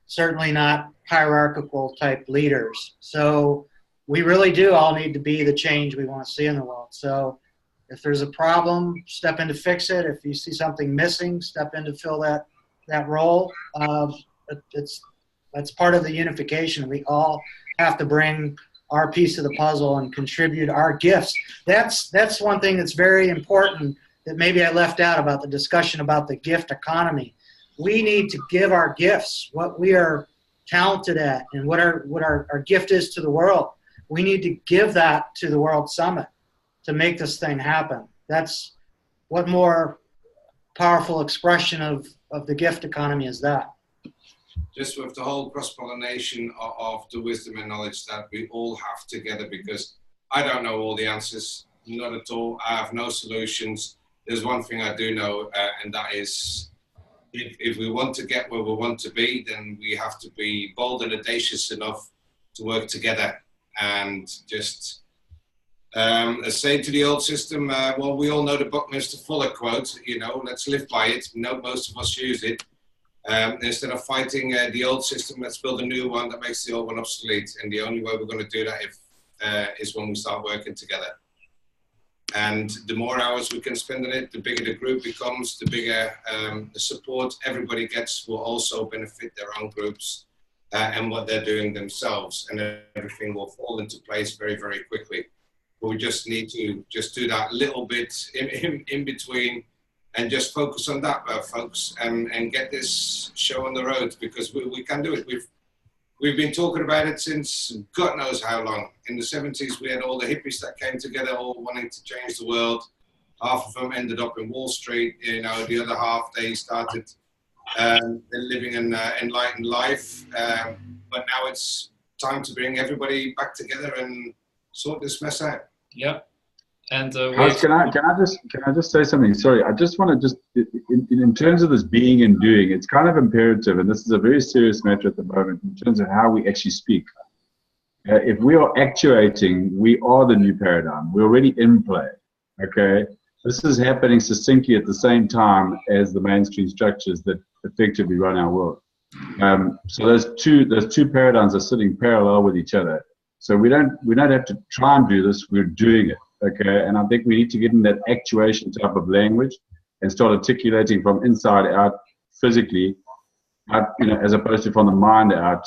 certainly not hierarchical type leaders. So we really do all need to be the change we want to see in the world. So if there's a problem, step in to fix it. If you see something missing, step in to fill that role. That's part of the unification. We all have to bring our piece of the puzzle and contribute our gifts. That's one thing that's very important that maybe I left out about the discussion about the gift economy. We need to give our gifts, what we are talented at and what our gift is to the world. We need to give that to the World Summit to make this thing happen. That's what more powerful expression of the gift economy is that. Just with the whole cross-pollination of the wisdom and knowledge that we all have together, because I don't know all the answers, not at all. I have no solutions. There's one thing I do know, and that is if we want to get where we want to be, then we have to be bold and audacious enough to work together and just say to the old system, well, we all know the Buckminster Fuller quote, let's live by it. Most of us use it. Instead of fighting the old system, let's build a new one that makes the old one obsolete. And the only way we're going to do that is when we start working together. And the more hours we can spend on it, the bigger the group becomes, the bigger the support everybody gets will also benefit their own groups and what they're doing themselves. And everything will fall into place very, very quickly. But we just need to just do that little bit in between and just focus on that, folks, and get this show on the road, because we can do it. We've been talking about it since God knows how long. In the 70s, we had all the hippies that came together, all wanting to change the world. Half of them ended up in Wall Street. The other half, they started living an enlightened life. But now it's time to bring everybody back together and sort this mess out. Yeah. And can I just say something? Sorry, I just want to in terms of this being and doing, it's kind of imperative, and this is a very serious matter at the moment in terms of how we actually speak. If we are actuating, we are the new paradigm. We're already in play. Okay, this is happening succinctly at the same time as the mainstream structures that effectively run our world. So those two paradigms are sitting parallel with each other. So we don't have to try and do this. We're doing it. Okay, and I think we need to get in that actuation type of language and start articulating from inside out, physically, out, as opposed to from the mind out.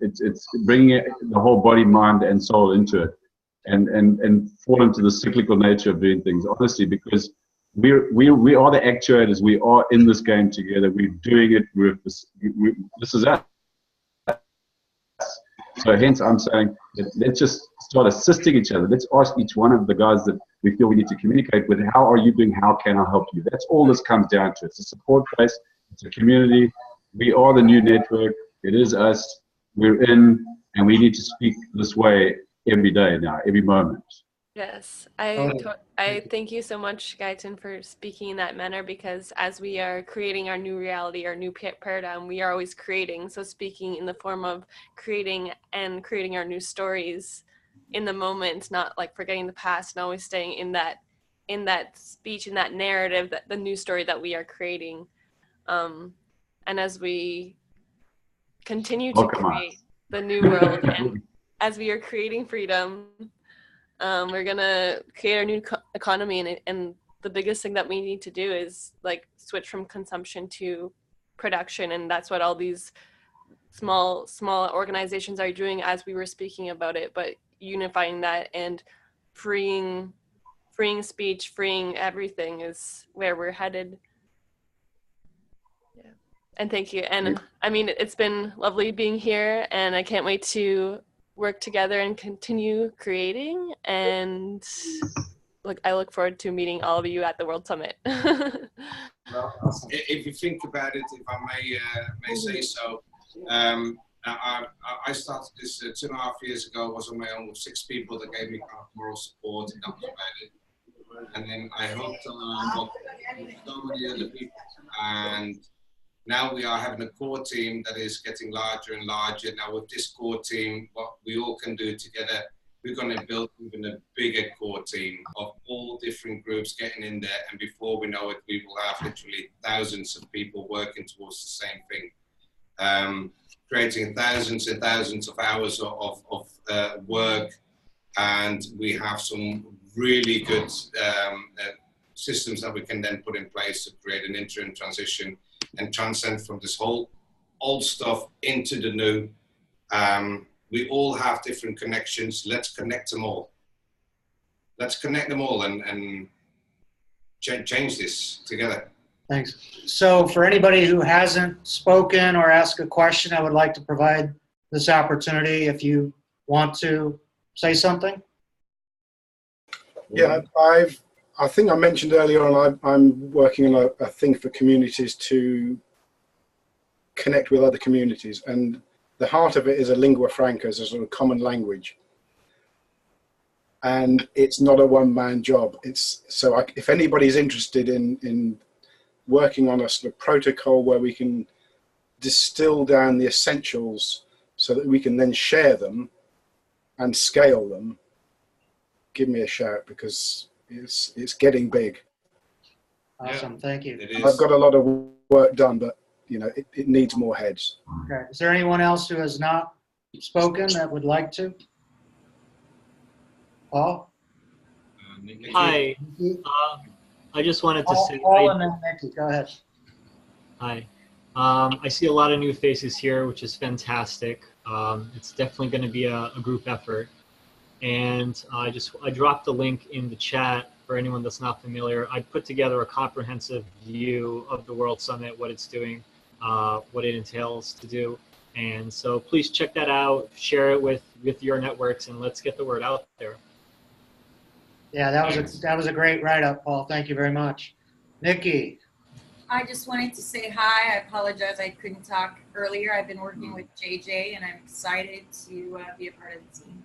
It's bringing the whole body, mind, and soul into it, and fall into the cyclical nature of doing things. Honestly, because we are the actuators. We are in this game together. We're doing it. This is us. So hence I'm saying that let's just start assisting each other. Let's ask each one of the guys that we feel we need to communicate with, how are you doing? How can I help you? That's all this comes down to. It's a support place. It's a community. We are the new network. It is us. We're in, and we need to speak this way every day now, every moment. Yes, I thank you so much, Guyton, for speaking in that manner, because as we are creating our new reality, our new paradigm, we are always creating. So speaking in the form of creating our new stories in the moment, not like forgetting the past, and always staying in that speech, in that narrative, that the new story that we are creating. And as we continue to create the new world, and as we are creating freedom, we're gonna create our new economy, and the biggest thing that we need to do is like switch from consumption to production, and that's what all these small organizations are doing as we were speaking about it, but unifying that and freeing speech, freeing everything is where we're headed. Yeah. And thank you. And I mean, it's been lovely being here, and I can't wait to work together and continue creating. And I look forward to meeting all of you at the World Summit. Well, if you think about it, if I may say so, I started this 2.5 years ago. I was on my own with 6 people that gave me moral support, and that was about it. And then I hooked on so many other people, and now we are having a core team that is getting larger and larger. Now with this core team, what we all can do together, we're going to build even a bigger core team of all different groups getting in there, and before we know it, we will have literally thousands of people working towards the same thing, creating thousands and thousands of hours of work, and we have some really good systems that we can then put in place to create an interim transition and transcend from this whole old stuff into the new. We all have different connections. Let's connect them all. Let's connect them all and change this together. Thanks. So for anybody who hasn't spoken or asked a question, I would like to provide this opportunity if you want to say something. Yeah, I think I mentioned earlier on, I'm working on a thing for communities to connect with other communities, and the heart of it is a lingua franca, as a sort of common language. And it's not a one-man job. If anybody's interested in working on a sort of protocol where we can distill down the essentials so that we can then share them and scale them, give me a shout, because it's getting big. Awesome, thank you. I've got a lot of work done, but you know, it needs more heads. Okay. Is there anyone else who has not spoken that would like to? Paul? Hi. I just wanted to say. Paul and then Nikki, go ahead. Hi. I see a lot of new faces here, which is fantastic. It's definitely going to be a group effort. And I dropped the link in the chat for anyone that's not familiar. I put together a comprehensive view of the World Summit, what it's doing, what it entails to do. And so please check that out, share it with your networks, and let's get the word out there. Yeah, that was a great write-up, Paul. Thank you very much. Nikki. I just wanted to say hi. I apologize I couldn't talk earlier. I've been working with JJ, and I'm excited to be a part of the team.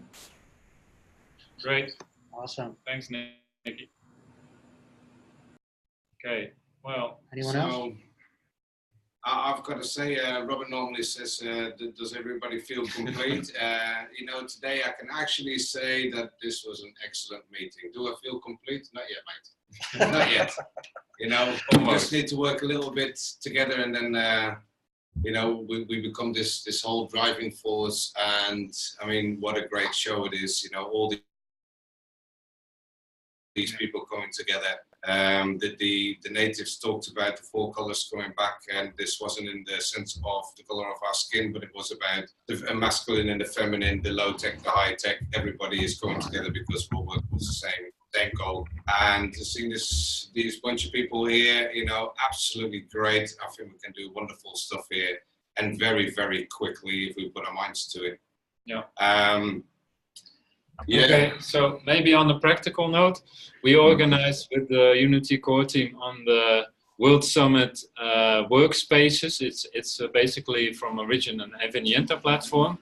Great. Awesome. Thanks, Nikki. Okay, well. Anyone else? I've got to say, Robert normally says, does everybody feel complete? You know, today I can actually say that this was an excellent meeting. Do I feel complete? Not yet, mate. Not yet. You know, we just need to work a little bit together, and then, you know, we become this whole driving force. And I mean, what a great show it is. You know, all these people coming together. The natives talked about the 4 colors coming back, and this wasn't in the sense of the color of our skin, but it was about the masculine and the feminine, the low tech, the high tech. Everybody is coming together because we're working towards the same goal. And seeing these bunch of people here, you know, absolutely great. I think we can do wonderful stuff here, and very, very quickly if we put our minds to it. Yeah. Yeah. Okay, so maybe on a practical note, we organized with the Unity core team on the World Summit workspaces. It's basically from Origin and Evenienta platform,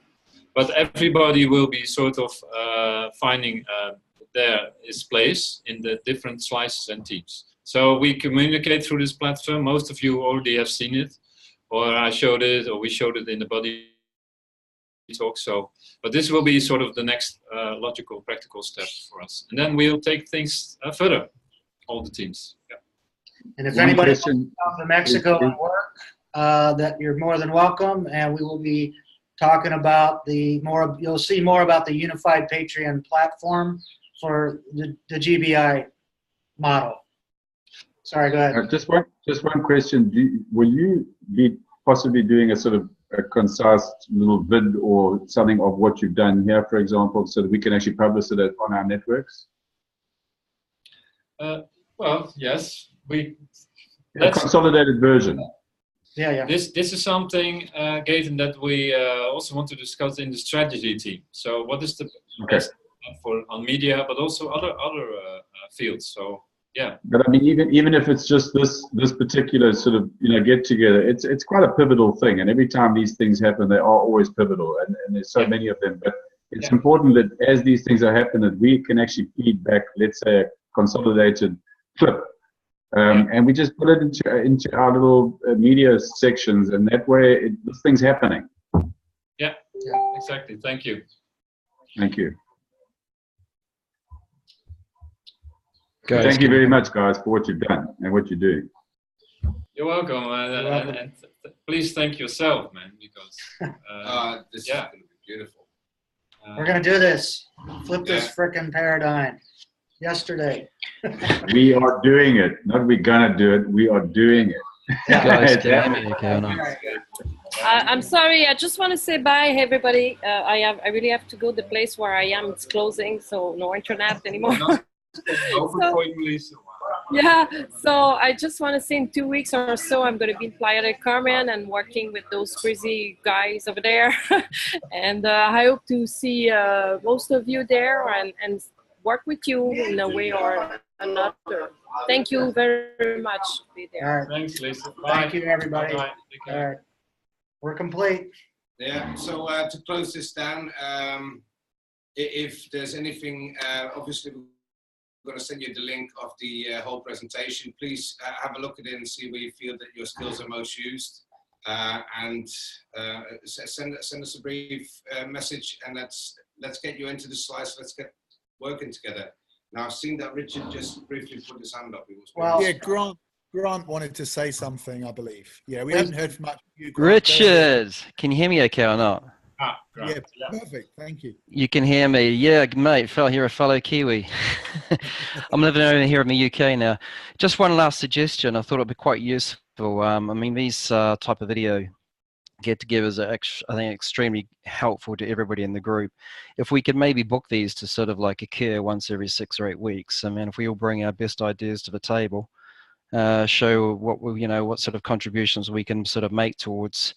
but everybody will be sort of finding his place in the different slices and teams. So we communicate through this platform. Most of you already have seen it, or I showed it, or we showed it in the body talk. So, but this will be sort of the next logical, practical step for us, and then we'll take things further. All the teams. Yeah. And if anybody wants to come to Mexico and work, that you're more than welcome, and we will be talking about you'll see more about the unified Patreon platform for the GBI model. Sorry, go ahead. Just one question. Will you be possibly doing a sort of a concise little vid or something of what you've done here, for example, so that we can actually publish it on our networks? Well, yes. A consolidated version. Yeah. This is something, Gaten, that we also want to discuss in the strategy team. So what is the best for on media, but also other fields. So yeah. But I mean, even if it's just this particular sort of get together, it's quite a pivotal thing. And every time these things happen, they are always pivotal, and there's so many of them. But it's important that as these things are happening, that we can actually feed back, let's say, a consolidated clip. And we just put it into our little media sections, and that way this thing's happening. Yeah, exactly. Thank you. Thank you. Guys, thank you very much, guys, for what you've done and what you're doing. You're welcome. And please thank yourself, man, because this is going to be beautiful. We're going to do this. Flip this frickin' paradigm. Yesterday. We are doing it. Not we're gonna do it. We are doing it. Guys, can you hear me okay or not? I'm sorry. I just want to say bye, everybody. I really have to go. The place where I am, it's closing, so no internet anymore. Yeah. So I just want to say in 2 weeks or so, I'm going to be in Playa del Carmen and working with those crazy guys over there. And I hope to see most of you there and work with you in a way or another. Thank you very much. Be there. All right. Thanks, Lisa. Bye. Thank you, everybody. Bye. All right. We're complete. Yeah, so to close this down, if there's anything, obviously we're going to send you the link of the whole presentation. Please have a look at it and see where you feel that your skills are most used. And send us a brief message, and let's get you into the slides. Let's get working together. Now I've seen that Richard just briefly put his hand up. Yeah, Grant wanted to say something, I believe. Yeah, we haven't heard from much of you, Grant. Richard, can you hear me okay or not? Yeah, perfect. Thank you. You can hear me. Yeah, mate, you're a fellow Kiwi. I'm living over here in the UK now. Just one last suggestion. I thought it'd be quite useful. I mean, these type of video get-togethers are I think extremely helpful to everybody in the group. If we could maybe book these to sort of like occur once every 6 or 8 weeks. I mean, if we all bring our best ideas to the table, show what sort of contributions we can sort of make towards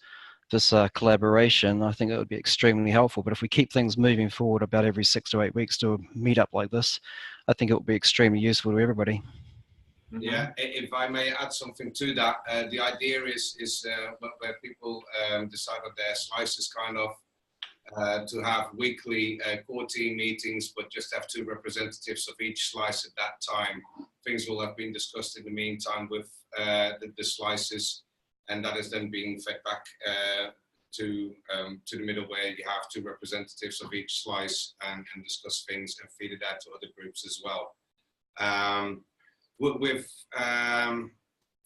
this collaboration, I think it would be extremely helpful. But if we keep things moving forward about every 6 to 8 weeks to a meetup like this, I think it would be extremely useful to everybody. Yeah, if I may add something to that, the idea is where people decide on their slices, kind of to have weekly core team meetings, but just have 2 representatives of each slice at that time. Things will have been discussed in the meantime with the slices, and that is then being fed back to the middle, where you have 2 representatives of each slice and discuss things and feed it out to other groups as well.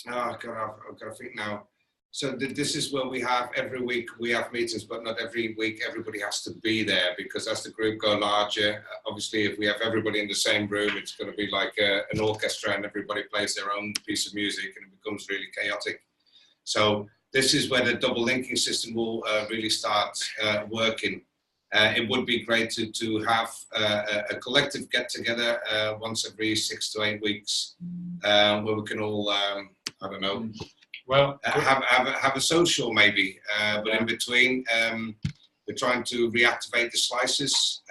I've got to think now. So this is where we have every week we have meetings, but not every week everybody has to be there, because as the group go larger, obviously if we have everybody in the same room, it's going to be like an orchestra and everybody plays their own piece of music and it becomes really chaotic. So this is where the double linking system will really start working. It would be great to have a collective get-together once every 6 to 8 weeks, where we can all, I don't know, have a social maybe, but in between, we're trying to reactivate the slices.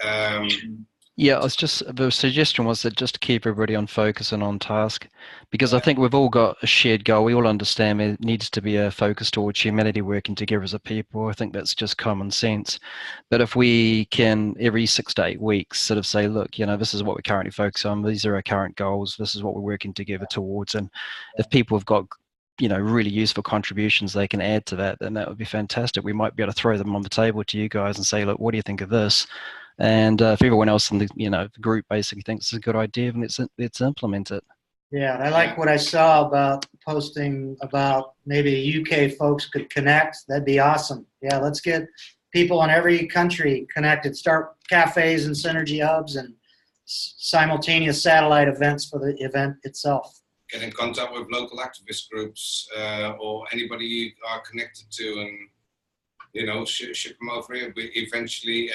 Yeah, the suggestion was that just to keep everybody on focus and on task, because I think we've all got a shared goal. We all understand there needs to be a focus towards humanity working together as a people. I think that's just common sense. But if we can every 6 to 8 weeks sort of say, look, this is what we're currently focused on. These are our current goals. This is what we're working together towards. And if people have got really useful contributions they can add to that, then that would be fantastic. We might be able to throw them on the table to you guys and say, look, what do you think of this? And if everyone else in the group basically thinks it's a good idea, then let's implement it. Yeah, I like what I saw about posting about maybe UK folks could connect. That'd be awesome. Yeah, let's get people in every country connected. Start cafes and synergy hubs and simultaneous satellite events for the event itself. Get in contact with local activist groups or anybody you are connected to, and you know, ship them over here. Eventually,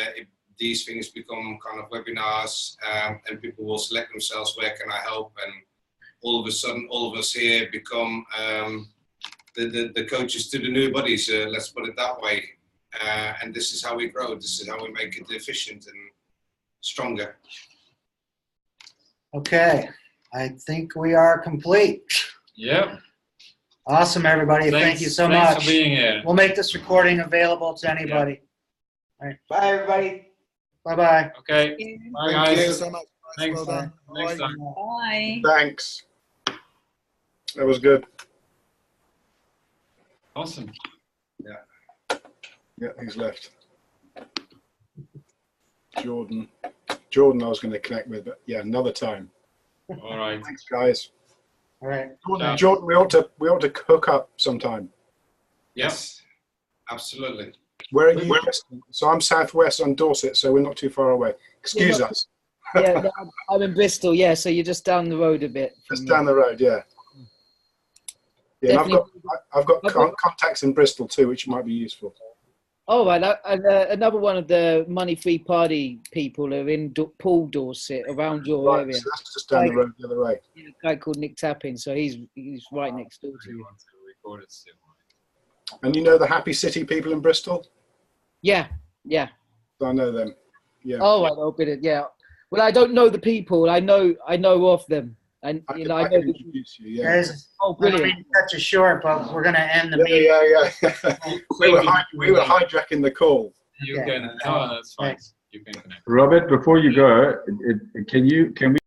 these things become kind of webinars, and people will select themselves, where can I help? And all of a sudden, all of us here become the coaches to the new buddies, let's put it that way. And this is how we grow. This is how we make it efficient and stronger. Okay, I think we are complete. Yep. Awesome, everybody. Thank you so much. Thanks for being here. We'll make this recording available to anybody. All right. Bye, everybody. Bye-bye. Okay. Bye, guys. Thank you so much. Thanks. Well done. Next time. Bye. Thanks. That was good. Awesome. Yeah, he's left. Jordan, I was going to connect with, but yeah, another time. All right. Thanks, guys. All right. Jordan, we ought to hook up sometime. Yes, absolutely. Where are you? So I'm southwest on Dorset, so we're not too far away. Excuse us. Yeah, no, I'm in Bristol. Yeah, so you're just down the road a bit. Just down the road, yeah. Yeah, and I've got contacts in Bristol too, which might be useful. Oh, right. Another one of the money-free party people are in Poole, Dorset, around your area. So that's just down the road the other way. Yeah, a guy called Nick Tapping, so he's right next door to you. And you know the Happy City people in Bristol? Yeah, yeah. I know them. Yeah. Oh, I know a bit. Yeah. Well, I don't know the people. I know of them, and I know. I can introduce you. Yeah. Guys, oh, I don't brilliant! mean to cut you short, but we're going to end the meeting. Yeah. we were hijacking the call. You can. No, that's fine. You can connect. Robert, before you go, can we